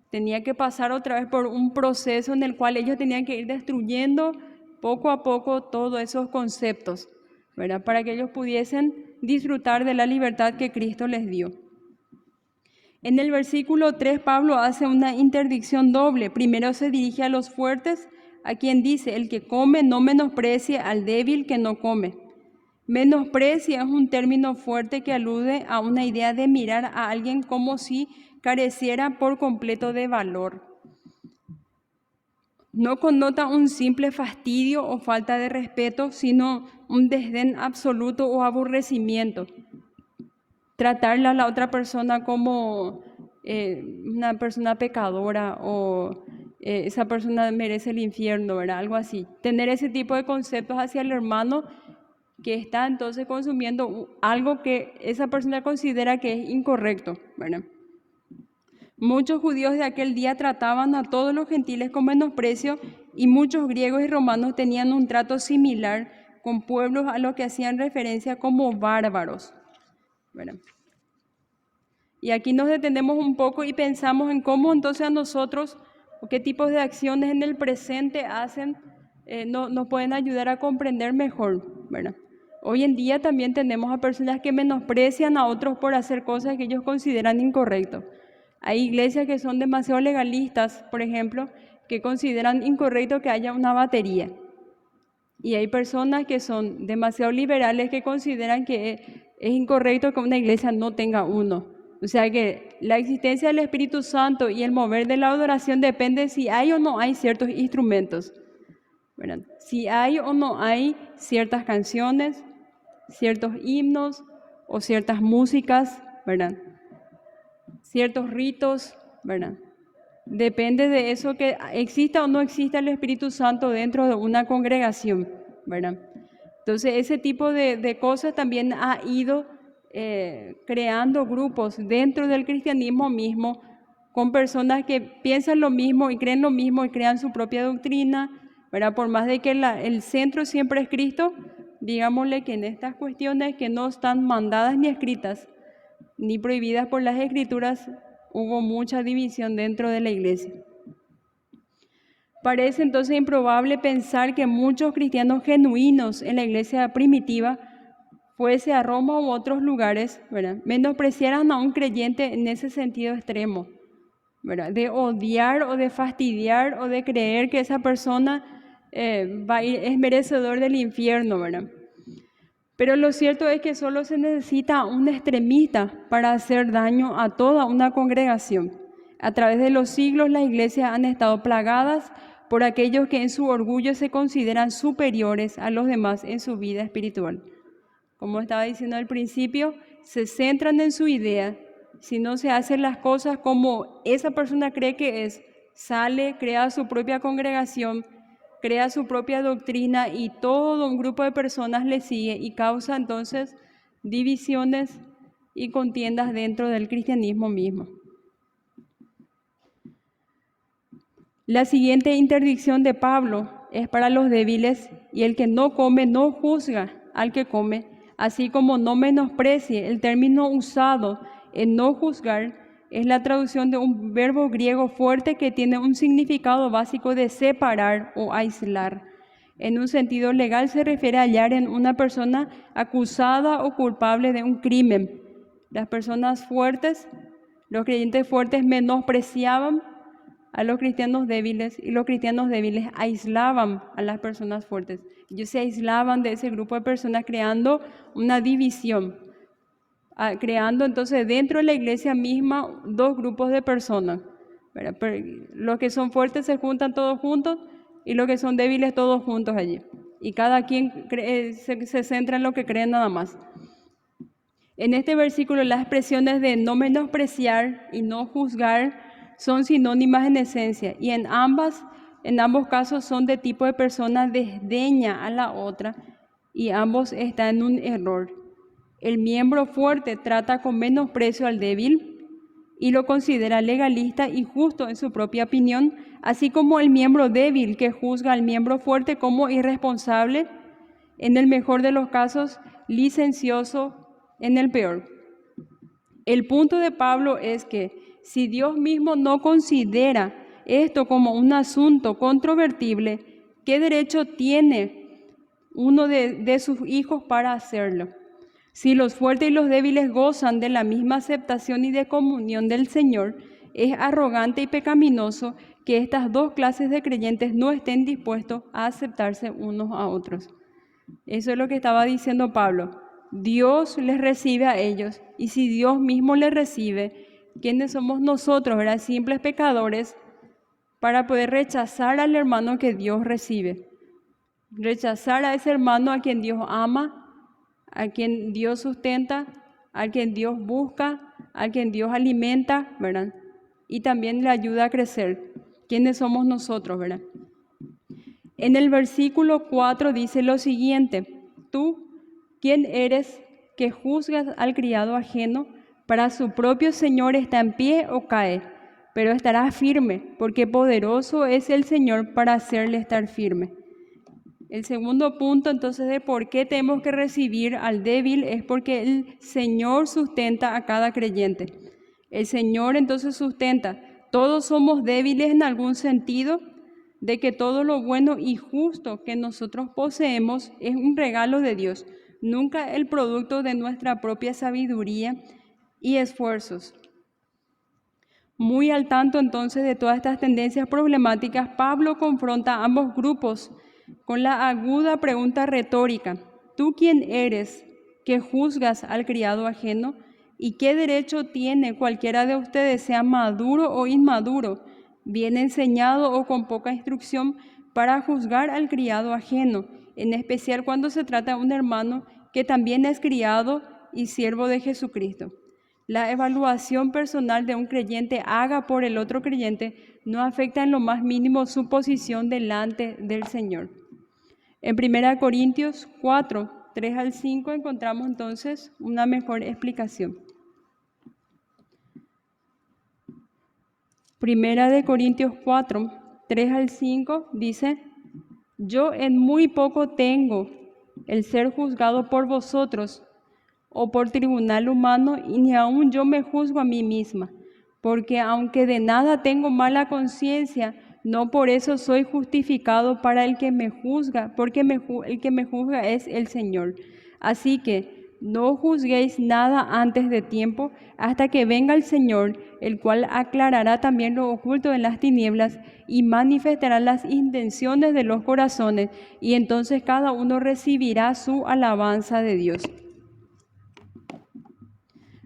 tenía que pasar otra vez por un proceso en el cual ellos tenían que ir destruyendo poco a poco todos esos conceptos, ¿verdad? Para que ellos pudiesen disfrutar de la libertad que Cristo les dio. En el versículo 3, Pablo hace una interdicción doble. Primero se dirige a los fuertes, a quien dice: el que come no menosprecie al débil que no come. Menosprecia es un término fuerte que alude a una idea de mirar a alguien como si careciera por completo de valor. No connota un simple fastidio o falta de respeto, sino un desdén absoluto o aborrecimiento. Tratarla a la otra persona como una persona pecadora o esa persona merece el infierno, ¿verdad? Algo así. Tener ese tipo de conceptos hacia el hermano que está entonces consumiendo algo que esa persona considera que es incorrecto, ¿verdad? Muchos judíos de aquel día trataban a todos los gentiles con menosprecio y muchos griegos y romanos tenían un trato similar con pueblos a los que hacían referencia como bárbaros, ¿verdad? Y aquí nos detenemos un poco y pensamos en cómo entonces a nosotros, o qué tipos de acciones en el presente hacen, nos pueden ayudar a comprender mejor, ¿verdad? Hoy en día también tenemos a personas que menosprecian a otros por hacer cosas que ellos consideran incorrectas. Hay iglesias que son demasiado legalistas, por ejemplo, que consideran incorrecto que haya una batería. Y hay personas que son demasiado liberales que consideran que es incorrecto que una iglesia no tenga uno. O sea que la existencia del Espíritu Santo y el mover de la adoración depende si hay o no hay ciertos instrumentos, ¿verdad? Si hay o no hay ciertas canciones, ciertos himnos o ciertas músicas, ¿verdad? Ciertos ritos, ¿verdad? Depende de eso, que exista o no exista el Espíritu Santo dentro de una congregación, ¿verdad? Entonces, ese tipo de cosas también ha ido creando grupos dentro del cristianismo mismo, con personas que piensan lo mismo y creen lo mismo y crean su propia doctrina, ¿verdad? Por más de que el centro siempre es Cristo, digámosle que en estas cuestiones que no están mandadas ni escritas, ni prohibidas por las Escrituras, hubo mucha división dentro de la iglesia. Parece entonces improbable pensar que muchos cristianos genuinos en la iglesia primitiva, fuese a Roma u otros lugares, ¿verdad?, menospreciaran a un creyente en ese sentido extremo, ¿verdad?, de odiar o de fastidiar o de creer que esa persona es merecedor del infierno, ¿verdad? Pero lo cierto es que solo se necesita un extremista para hacer daño a toda una congregación. A través de los siglos las iglesias han estado plagadas por aquellos que en su orgullo se consideran superiores a los demás en su vida espiritual. Como estaba diciendo al principio, se centran en su idea. Si no se hacen las cosas como esa persona cree que es, sale, crea su propia congregación, crea su propia doctrina y todo un grupo de personas le sigue y causa entonces divisiones y contiendas dentro del cristianismo mismo. La siguiente interdicción de Pablo es para los débiles: y el que no come no juzga al que come, así como no menosprecie. El término usado en no juzgar es la traducción de un verbo griego fuerte que tiene un significado básico de separar o aislar. En un sentido legal se refiere a hallar en una persona acusada o culpable de un crimen. Las personas fuertes, los creyentes fuertes, menospreciaban a los cristianos débiles y los cristianos débiles aislaban a las personas fuertes. Ellos se aislaban de ese grupo de personas creando una división. creando entonces dentro de la iglesia misma dos grupos de personas, ¿verdad? Los que son fuertes se juntan todos juntos y los que son débiles todos juntos allí. Y cada quien se centra en lo que cree nada más. En este versículo las expresiones de no menospreciar y no juzgar son sinónimas en esencia y en ambos casos son de tipo de persona desdeña a la otra y ambos están en un error. El miembro fuerte trata con menosprecio al débil y lo considera legalista y justo en su propia opinión, así como el miembro débil que juzga al miembro fuerte como irresponsable, en el mejor de los casos, licencioso, en el peor. El punto de Pablo es que si Dios mismo no considera esto como un asunto controvertible, ¿qué derecho tiene uno de sus hijos para hacerlo? Si los fuertes y los débiles gozan de la misma aceptación y de comunión del Señor, es arrogante y pecaminoso que estas dos clases de creyentes no estén dispuestos a aceptarse unos a otros. Eso es lo que estaba diciendo Pablo. Dios les recibe a ellos, y si Dios mismo les recibe, ¿quiénes somos nosotros, ¿verdad? Simples pecadores, para poder rechazar al hermano que Dios recibe? Rechazar a ese hermano a quien Dios ama, a quien Dios sustenta, a quien Dios busca, a quien Dios alimenta, ¿verdad? Y también le ayuda a crecer. ¿Quiénes somos nosotros, verdad? En el versículo 4 dice lo siguiente: tú, ¿quién eres que juzgas al criado ajeno? Para su propio Señor está en pie o cae, pero estará firme, porque poderoso es el Señor para hacerle estar firme. El segundo punto entonces de por qué tenemos que recibir al débil es porque el Señor sustenta a cada creyente. El Señor entonces sustenta. Todos somos débiles en algún sentido, de que todo lo bueno y justo que nosotros poseemos es un regalo de Dios, nunca el producto de nuestra propia sabiduría y esfuerzos. Muy al tanto entonces de todas estas tendencias problemáticas, Pablo confronta a ambos grupos con la aguda pregunta retórica: ¿tú quién eres que juzgas al criado ajeno? ¿Y qué derecho tiene cualquiera de ustedes, sea maduro o inmaduro, bien enseñado o con poca instrucción, para juzgar al criado ajeno, en especial cuando se trata de un hermano que también es criado y siervo de Jesucristo? La evaluación personal de un creyente haga por el otro creyente no afecta en lo más mínimo su posición delante del Señor. En 1 Corintios 4, 3 al 5 encontramos entonces una mejor explicación. 1 Corintios 4, 3 al 5 dice: yo en muy poco tengo el ser juzgado por vosotros o por tribunal humano, y ni aun yo me juzgo a mí misma, porque aunque de nada tengo mala conciencia, no por eso soy justificado para el que me juzga, porque el que me juzga es el Señor. Así que no juzguéis nada antes de tiempo, hasta que venga el Señor, el cual aclarará también lo oculto en las tinieblas y manifestará las intenciones de los corazones, y entonces cada uno recibirá su alabanza de Dios.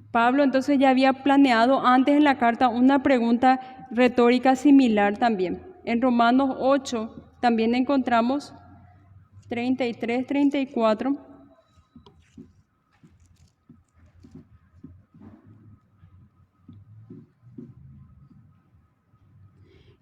Pablo entonces ya había planeado antes en la carta una pregunta retórica similar también. En Romanos 8 también encontramos 33, 34.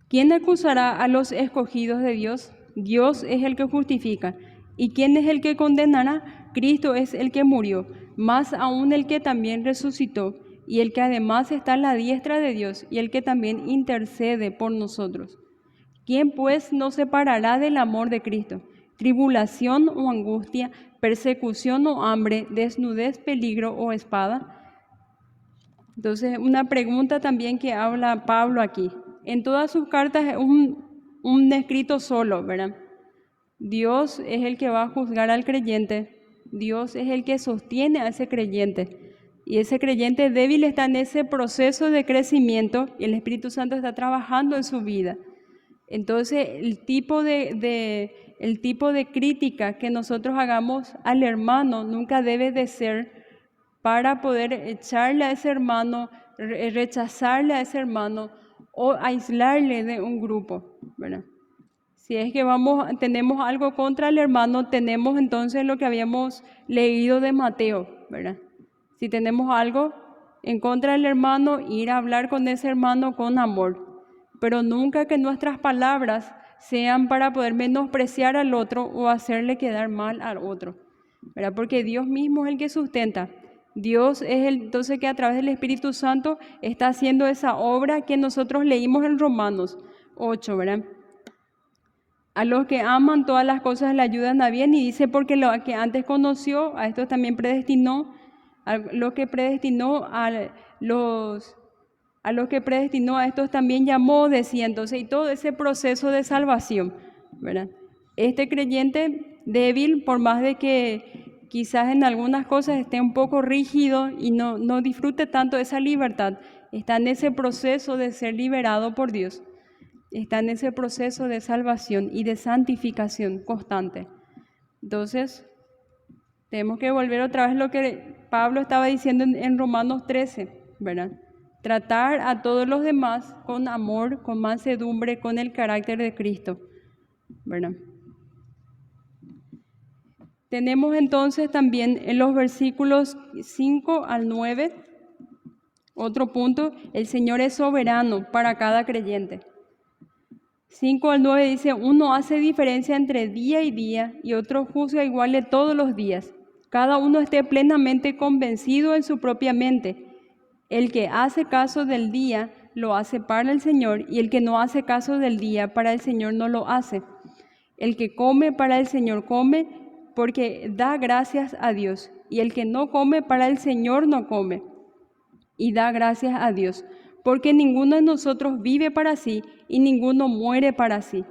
¿Quién acusará a los escogidos de Dios? Dios es el que justifica. ¿Y quién es el que condenará? Cristo es el que murió, más aún el que también resucitó, y el que además está a la diestra de Dios, y el que también intercede por nosotros. ¿Quién pues nos separará del amor de Cristo? ¿Tribulación o angustia, persecución o hambre, desnudez, peligro o espada? Entonces, una pregunta también que habla Pablo aquí. En todas sus cartas es un escrito solo, ¿verdad? Dios es el que va a juzgar al creyente. Dios es el que sostiene a ese creyente. Y ese creyente débil está en ese proceso de crecimiento y el Espíritu Santo está trabajando en su vida. Entonces, el tipo de crítica que nosotros hagamos al hermano nunca debe de ser para poder echarle a ese hermano, rechazarle a ese hermano o aislarle de un grupo, ¿verdad? Si es que tenemos algo contra el hermano, tenemos entonces lo que habíamos leído de Mateo, ¿verdad? Si tenemos algo en contra del hermano, ir a hablar con ese hermano con amor, pero nunca que nuestras palabras sean para poder menospreciar al otro o hacerle quedar mal al otro, ¿verdad? Porque Dios mismo es el que sustenta. Dios es el entonces que a través del Espíritu Santo está haciendo esa obra que nosotros leímos en Romanos 8, ¿verdad? A los que aman todas las cosas le ayudan a bien, y dice porque lo que antes conoció, a estos también predestinó, a los que predestinó a los que predestinó a estos también llamó, decía entonces, y todo ese proceso de salvación, ¿verdad? Este creyente débil, por más de que quizás en algunas cosas esté un poco rígido y no disfrute tanto esa libertad, está en ese proceso de ser liberado por Dios. Está en ese proceso de salvación y de santificación constante. Entonces, tenemos que volver otra vez lo que Pablo estaba diciendo en Romanos 13, ¿verdad? Tratar a todos los demás con amor, con mansedumbre, con el carácter de Cristo, ¿verdad? Tenemos entonces también en los versículos 5 al 9, otro punto, el Señor es soberano para cada creyente. 5 al 9 dice, uno hace diferencia entre día y día y otro juzga igual de todos los días. Cada uno esté plenamente convencido en su propia mente. El que hace caso del día lo hace para el Señor, y el que no hace caso del día para el Señor no lo hace. El que come para el Señor come porque da gracias a Dios, y el que no come para el Señor no come y da gracias a Dios, porque ninguno de nosotros vive para sí y ninguno muere para sí.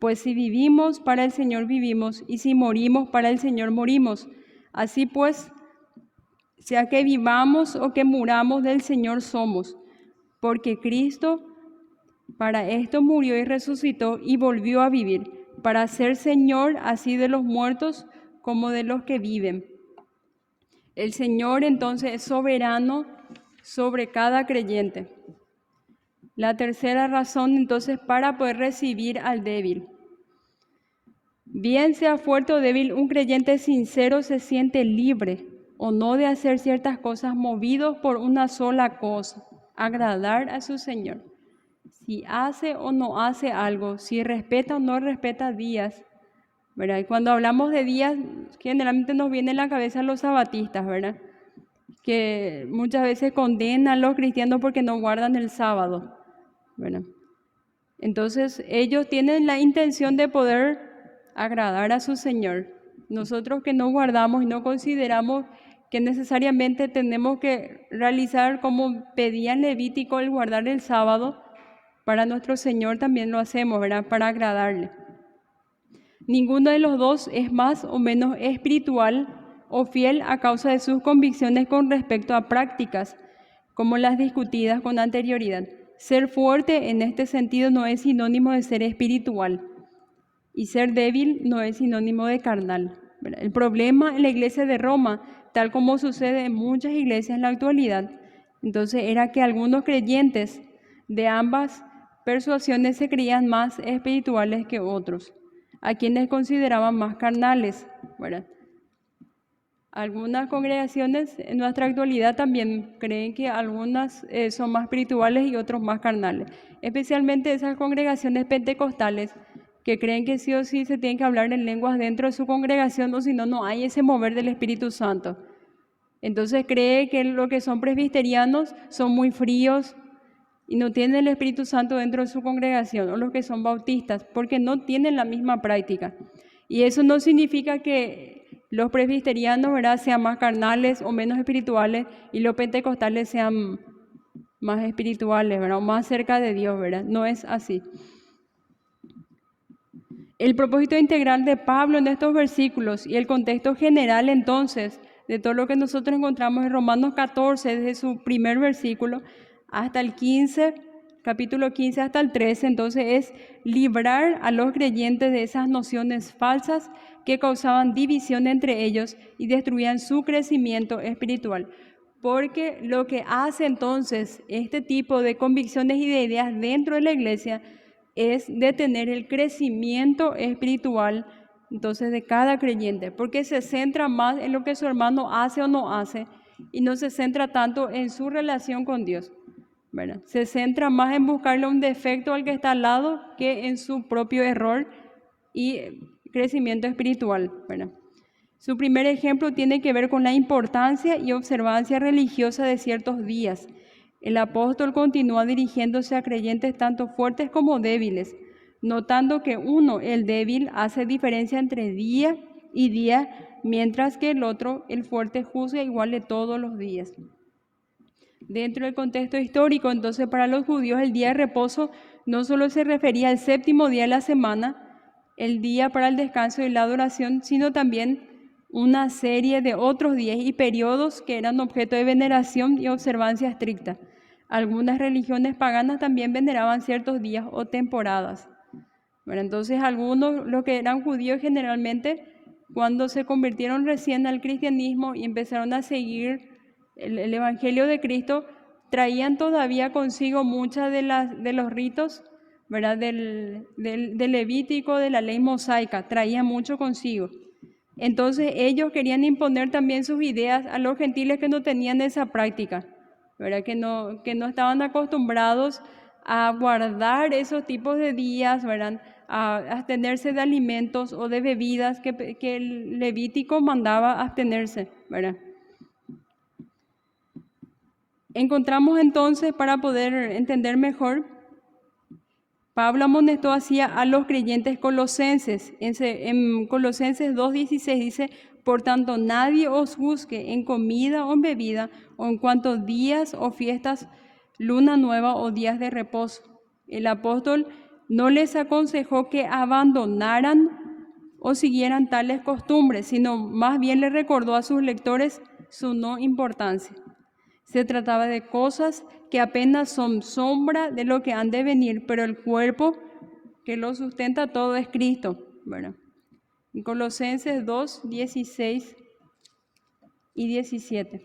Pues si vivimos, para el Señor vivimos, y si morimos, para el Señor morimos. Así pues, sea que vivamos o que muramos, del Señor somos, porque Cristo para esto murió y resucitó y volvió a vivir, para ser Señor así de los muertos como de los que viven. El Señor entonces es soberano sobre cada creyente. La tercera razón entonces para poder recibir al débil. Bien sea fuerte o débil, un creyente sincero se siente libre o no de hacer ciertas cosas movidos por una sola cosa, agradar a su Señor. Si hace o no hace algo, si respeta o no respeta días, ¿verdad? Y cuando hablamos de días, generalmente nos viene a la cabeza los sabatistas, ¿verdad? Que muchas veces condenan a los cristianos porque no guardan el sábado, ¿verdad? Entonces, ellos tienen la intención de poder agradar a su Señor. Nosotros que no guardamos y no consideramos que necesariamente tenemos que realizar como pedía en Levítico el guardar el sábado, para nuestro Señor también lo hacemos, ¿verdad? Para agradarle. Ninguno de los dos es más o menos espiritual o fiel a causa de sus convicciones con respecto a prácticas, como las discutidas con anterioridad. Ser fuerte en este sentido no es sinónimo de ser espiritual, y ser débil no es sinónimo de carnal, ¿verdad? El problema en la iglesia de Roma, tal como sucede en muchas iglesias en la actualidad, entonces era que algunos creyentes de ambas persuasiones se creían más espirituales que otros, a quienes consideraban más carnales, ¿verdad? Algunas congregaciones en nuestra actualidad también creen que algunas son más espirituales y otros más carnales, especialmente esas congregaciones pentecostales que creen que sí o sí se tienen que hablar en lenguas dentro de su congregación, o si no, no hay ese mover del Espíritu Santo. Entonces cree que los que son presbiterianos son muy fríos y no tienen el Espíritu Santo dentro de su congregación, o los que son bautistas, porque no tienen la misma práctica. Y eso no significa que los presbiterianos, ¿verdad?, sean más carnales o menos espirituales, y los pentecostales sean más espirituales, ¿verdad?, o más cerca de Dios, ¿verdad? No es así. El propósito integral de Pablo en estos versículos y el contexto general entonces de todo lo que nosotros encontramos en Romanos 14, desde su primer versículo hasta el 15, capítulo 15 hasta el 13, entonces es librar a los creyentes de esas nociones falsas que causaban división entre ellos y destruían su crecimiento espiritual. porque lo que hace entonces este tipo de convicciones y de ideas dentro de la iglesia es detener el crecimiento espiritual entonces de cada creyente, porque se centra más en lo que su hermano hace o no hace y no se centra tanto en su relación con Dios, ¿verdad? Se centra más en buscarle un defecto al que está al lado que en su propio error y crecimiento espiritual, ¿verdad? Su primer ejemplo tiene que ver con la importancia y observancia religiosa de ciertos días. El apóstol continúa dirigiéndose a creyentes tanto fuertes como débiles, notando que uno, el débil, hace diferencia entre día y día, mientras que el otro, el fuerte, juzga igual de todos los días. Dentro del contexto histórico, entonces, para los judíos el día de reposo no solo se refería al séptimo día de la semana, el día para el descanso y la adoración, sino también una serie de otros días y periodos que eran objeto de veneración y observancia estricta. Algunas religiones paganas también veneraban ciertos días o temporadas. Bueno, entonces algunos, los que eran judíos generalmente, cuando se convirtieron recién al cristianismo y empezaron a seguir el Evangelio de Cristo, traían todavía consigo muchas de los ritos, ¿verdad? Del Levítico, de la ley mosaica, traían mucho consigo. Entonces ellos querían imponer también sus ideas a los gentiles que no tenían esa práctica, ¿verdad? Que no estaban acostumbrados a guardar esos tipos de días, ¿verdad? A abstenerse de alimentos o de bebidas que el Levítico mandaba abstenerse, ¿verdad? Encontramos entonces, para poder entender mejor, Pablo amonestó así a los creyentes colosenses. En Colosenses 2:16 dice: por tanto, nadie os juzgue en comida o en bebida, o en cuanto días o fiestas, luna nueva o días de reposo. El apóstol no les aconsejó que abandonaran o siguieran tales costumbres, sino más bien les recordó a sus lectores su no importancia. Se trataba de cosas que apenas son sombra de lo que han de venir, pero el cuerpo que lo sustenta todo es Cristo. Bueno, en Colosenses 2, 16 y 17.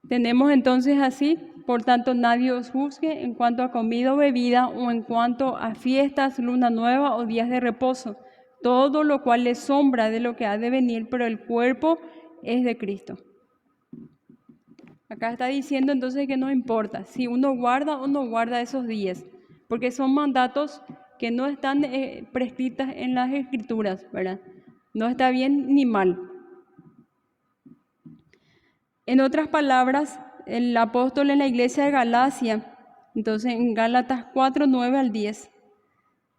Tenemos entonces así: por tanto, nadie os juzgue en cuanto a comida o bebida, o en cuanto a fiestas, luna nueva o días de reposo, todo lo cual es sombra de lo que ha de venir, pero el cuerpo es de Cristo. Acá está diciendo entonces que no importa si uno guarda o no guarda esos días, porque son mandatos que no están prescritos en las Escrituras, ¿verdad? No está bien ni mal. En otras palabras, el apóstol en la iglesia de Galacia, entonces en Gálatas 4, 9 al 10,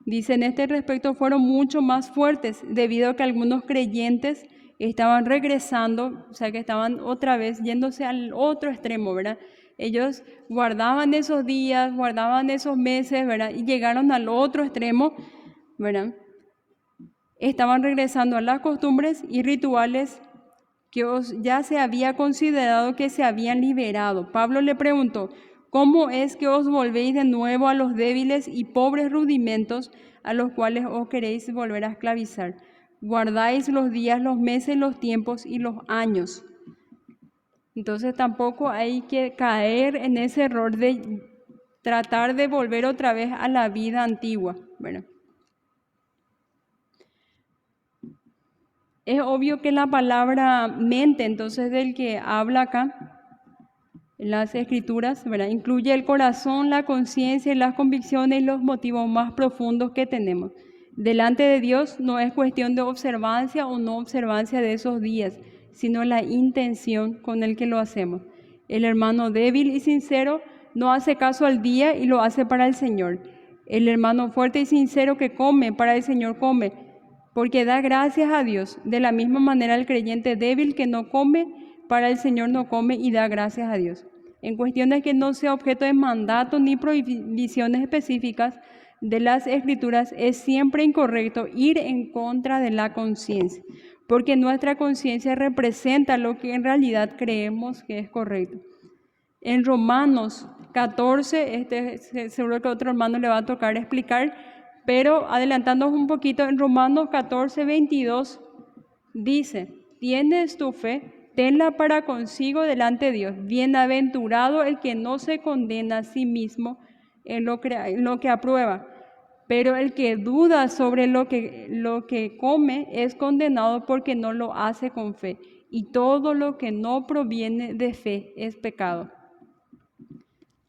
dice: en este respecto fueron mucho más fuertes, debido a que algunos creyentes estaban regresando, o sea que estaban otra vez yéndose al otro extremo, ¿verdad? Ellos guardaban esos días, guardaban esos meses, ¿verdad? Y llegaron al otro extremo, ¿verdad? Estaban regresando a las costumbres y rituales que ya se había considerado que se habían liberado. Pablo le preguntó: ¿cómo es que os volvéis de nuevo a los débiles y pobres rudimentos a los cuales os queréis volver a esclavizar? Guardáis los días, los meses, los tiempos y los años. Entonces tampoco hay que caer en ese error de tratar de volver otra vez a la vida antigua, ¿verdad? Es obvio que la palabra mente, entonces, del que habla acá en las Escrituras, ¿verdad?, incluye el corazón, la conciencia, las convicciones y los motivos más profundos que tenemos. Delante de Dios no es cuestión de observancia o no observancia de esos días, sino la intención con el que lo hacemos. El hermano débil y sincero no hace caso al día y lo hace para el Señor. El hermano fuerte y sincero que come, para el Señor come, porque da gracias a Dios. De la misma manera el creyente débil que no come, para el Señor no come y da gracias a Dios. En cuestiones que no sea objeto de mandato ni prohibiciones específicas de las Escrituras, es siempre incorrecto ir en contra de la conciencia, porque nuestra conciencia representa lo que en realidad creemos que es correcto. En Romanos 14, seguro que a otro hermano le va a tocar explicar, Pero adelantándonos un poquito, en Romanos 14:22 dice: tienes tu fe, tenla para consigo delante de Dios. Bienaventurado el que no se condena a sí mismo en lo que aprueba. Pero el que duda sobre lo que come es condenado porque no lo hace con fe. Y todo lo que no proviene de fe es pecado.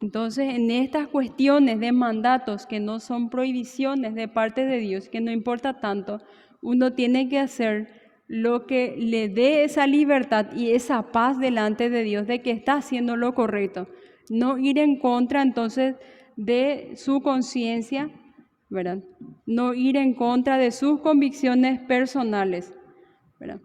Entonces, en estas cuestiones de mandatos que no son prohibiciones de parte de Dios, que no importa tanto, uno tiene que hacer lo que le dé esa libertad y esa paz delante de Dios de que está haciendo lo correcto. No ir en contra entonces de su conciencia, ¿verdad? No ir en contra de sus convicciones personales, ¿verdad?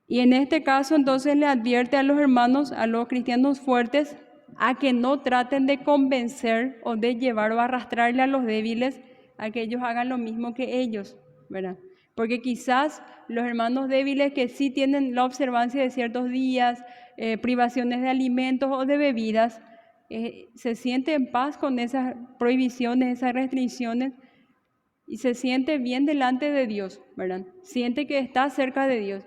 Y en este caso entonces le advierte a los hermanos, a los cristianos fuertes, a que no traten de convencer o de llevar o arrastrarle a los débiles a que ellos hagan lo mismo que ellos, ¿verdad? Porque quizás los hermanos débiles que sí tienen la observancia de ciertos días, privaciones de alimentos o de bebidas, se siente en paz con esas prohibiciones, esas restricciones, y se siente bien delante de Dios, ¿verdad? Siente que está cerca de Dios.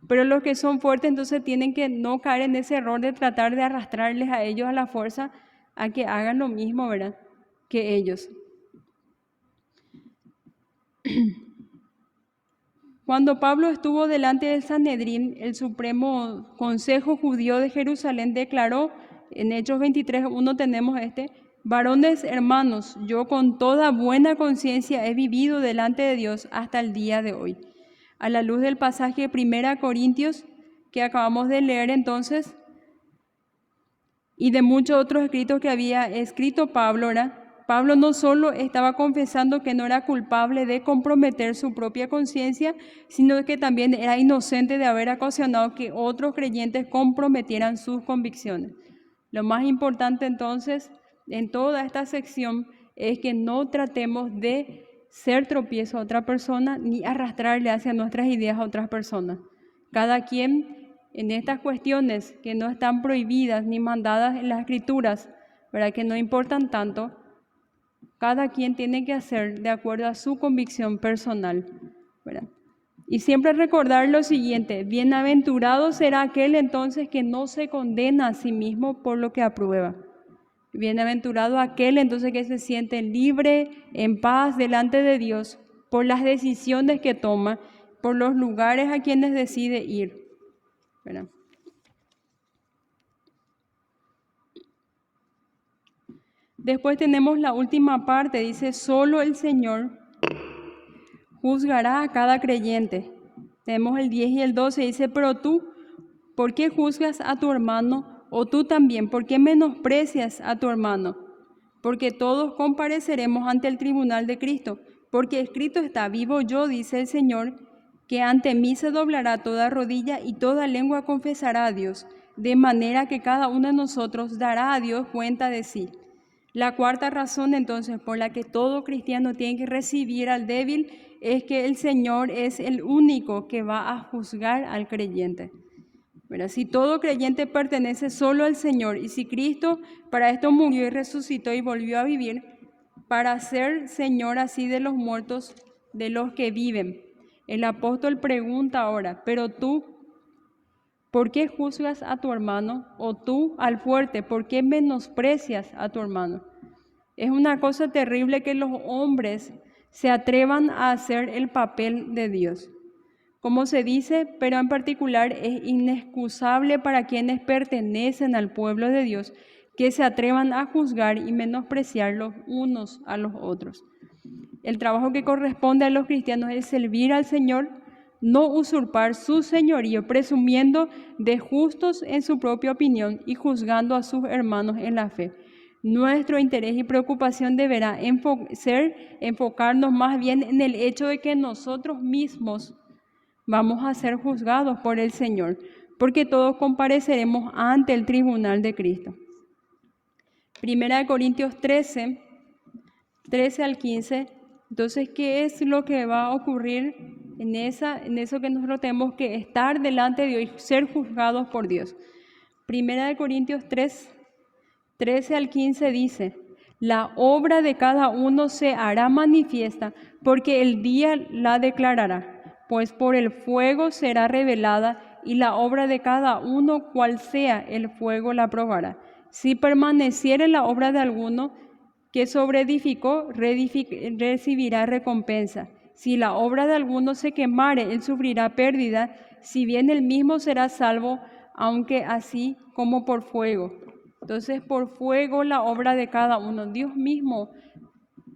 Pero los que son fuertes entonces tienen que no caer en ese error de tratar de arrastrarles a ellos a la fuerza a que hagan lo mismo, ¿verdad?, que ellos. Cuando Pablo estuvo delante del Sanedrín, el Supremo Consejo Judío de Jerusalén declaró, en Hechos 23:1 tenemos varones hermanos, yo con toda buena conciencia he vivido delante de Dios hasta el día de hoy. A la luz del pasaje de 1 Corintios que acabamos de leer entonces, y de muchos otros escritos que había escrito Pablo, ¿verdad? Pablo no solo estaba confesando que no era culpable de comprometer su propia conciencia, sino que también era inocente de haber ocasionado que otros creyentes comprometieran sus convicciones. Lo más importante entonces en toda esta sección es que no tratemos de ser tropiezo a otra persona ni arrastrarle hacia nuestras ideas a otras personas. Cada quien en estas cuestiones que no están prohibidas ni mandadas en las Escrituras, ¿verdad?, que no importan tanto, cada quien tiene que hacer de acuerdo a su convicción personal, ¿verdad? Y siempre recordar lo siguiente: bienaventurado será aquel entonces que no se condena a sí mismo por lo que aprueba. Bienaventurado aquel entonces que se siente libre, en paz delante de Dios por las decisiones que toma, por los lugares a quienes decide ir, ¿verdad? Después tenemos la última parte, dice: solo el Señor juzgará a cada creyente. Tenemos el 10 y el 12, dice: pero tú, ¿por qué juzgas a tu hermano? O tú también, ¿por qué menosprecias a tu hermano? Porque todos compareceremos ante el tribunal de Cristo, porque escrito está: vivo yo, dice el Señor, que ante mí se doblará toda rodilla y toda lengua confesará a Dios, de manera que cada uno de nosotros dará a Dios cuenta de sí. La cuarta razón entonces por la que todo cristiano tiene que recibir al débil es que el Señor es el único que va a juzgar al creyente. Pero si todo creyente pertenece solo al Señor, y si Cristo para esto murió y resucitó y volvió a vivir, para ser Señor así de los muertos, de los que viven. El apóstol pregunta ahora: pero tú, ¿por qué juzgas a tu hermano? O tú, al fuerte, ¿por qué menosprecias a tu hermano? Es una cosa terrible que los hombres se atrevan a hacer el papel de Dios. Como se dice, pero en particular es inexcusable para quienes pertenecen al pueblo de Dios que se atrevan a juzgar y menospreciar los unos a los otros. El trabajo que corresponde a los cristianos es servir al Señor, no usurpar su señorío, presumiendo de justos en su propia opinión y juzgando a sus hermanos en la fe. Nuestro interés y preocupación deberá ser enfocarnos más bien en el hecho de que nosotros mismos vamos a ser juzgados por el Señor, porque todos compareceremos ante el tribunal de Cristo. 1 Corintios 13 al 15. Entonces, ¿qué es lo que va a ocurrir en eso que nosotros tenemos que estar delante de Dios y ser juzgados por Dios? 1 Corintios 13 al 15 dice: La obra de cada uno se hará manifiesta, porque el día la declarará, pues por el fuego será revelada, y la obra de cada uno, cual sea, el fuego la probará. Si permaneciere la obra de alguno que sobreedificó, recibirá recompensa. Si la obra de alguno se quemare, él sufrirá pérdida, si bien él mismo será salvo, aunque así como por fuego. Entonces, por fuego la obra de cada uno. Dios mismo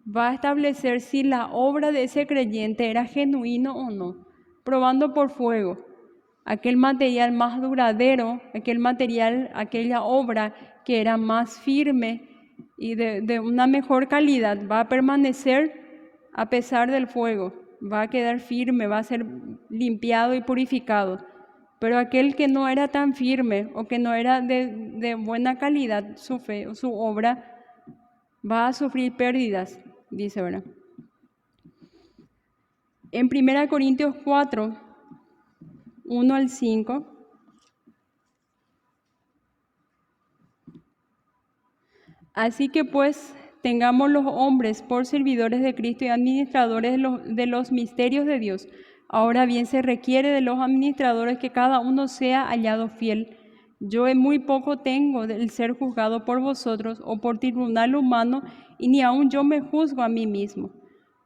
va a establecer si la obra de ese creyente era genuino o no, probando por fuego. Aquel material más duradero, aquel material, aquella obra que era más firme y de una mejor calidad, va a permanecer a pesar del fuego, va a quedar firme, va a ser limpiado y purificado. Pero aquel que no era tan firme o que no era de buena calidad su fe o su obra, va a sufrir pérdidas, dice, ¿verdad? En 1 Corintios 4, 1 al 5, así que pues tengamos los hombres por servidores de Cristo y administradores de los misterios de Dios. Ahora bien, se requiere de los administradores que cada uno sea hallado fiel. Yo en muy poco tengo del ser juzgado por vosotros o por tribunal humano, y ni aun yo me juzgo a mí mismo.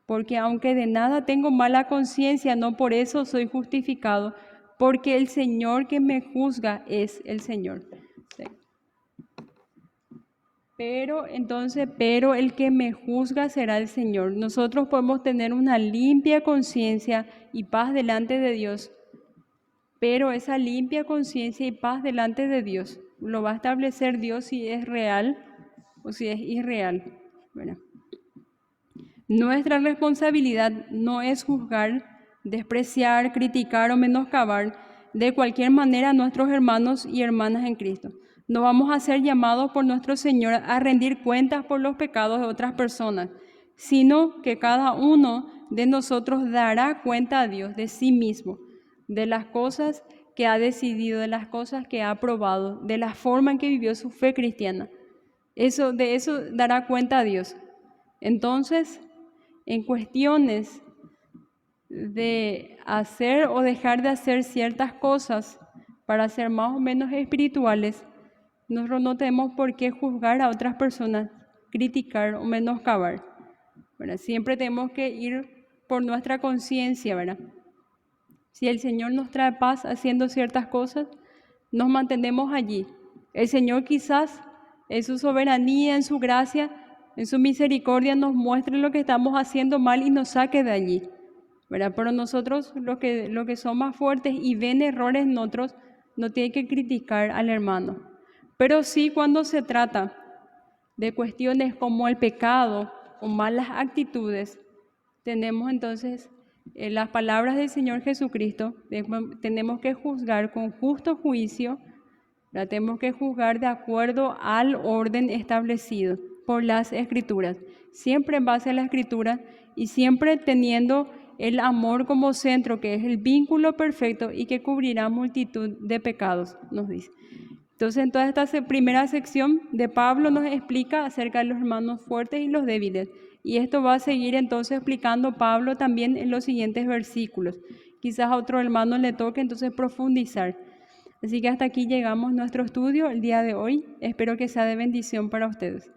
Porque aunque de nada tengo mala conciencia, no por eso soy justificado, porque el Señor que me juzga es el Señor. Sí. Pero el que me juzga será el Señor. Nosotros podemos tener una limpia conciencia y paz delante de Dios, pero esa limpia conciencia y paz delante de Dios lo va a establecer Dios si es real o si es irreal. Bueno, nuestra responsabilidad no es juzgar, despreciar, criticar o menoscabar de cualquier manera a nuestros hermanos y hermanas en Cristo. No vamos a ser llamados por nuestro Señor a rendir cuentas por los pecados de otras personas, sino que cada uno de nosotros dará cuenta a Dios de sí mismo, de las cosas que ha decidido, de las cosas que ha aprobado, de la forma en que vivió su fe cristiana. De eso dará cuenta a Dios. Entonces, en cuestiones de hacer o dejar de hacer ciertas cosas para ser más o menos espirituales, nosotros no tenemos por qué juzgar a otras personas, criticar o menoscabar, ¿verdad? Siempre tenemos que ir por nuestra conciencia, ¿verdad? Si el Señor nos trae paz haciendo ciertas cosas, nos mantenemos allí. El Señor quizás en su soberanía, en su gracia, en su misericordia nos muestre lo que estamos haciendo mal y nos saque de allí, ¿verdad? Pero nosotros, los que son más fuertes y ven errores en otros, no tienen que criticar al hermano. Pero sí, cuando se trata de cuestiones como el pecado o malas actitudes, tenemos entonces las palabras del Señor Jesucristo, tenemos que juzgar con justo juicio, la tenemos que juzgar de acuerdo al orden establecido por las Escrituras, siempre en base a la Escritura y siempre teniendo el amor como centro, que es el vínculo perfecto y que cubrirá multitud de pecados, nos dice. Entonces, en toda esta primera sección de Pablo nos explica acerca de los hermanos fuertes y los débiles. Y esto va a seguir entonces explicando Pablo también en los siguientes versículos. Quizás a otro hermano le toque entonces profundizar. Así que hasta aquí llegamos nuestro estudio el día de hoy. Espero que sea de bendición para ustedes.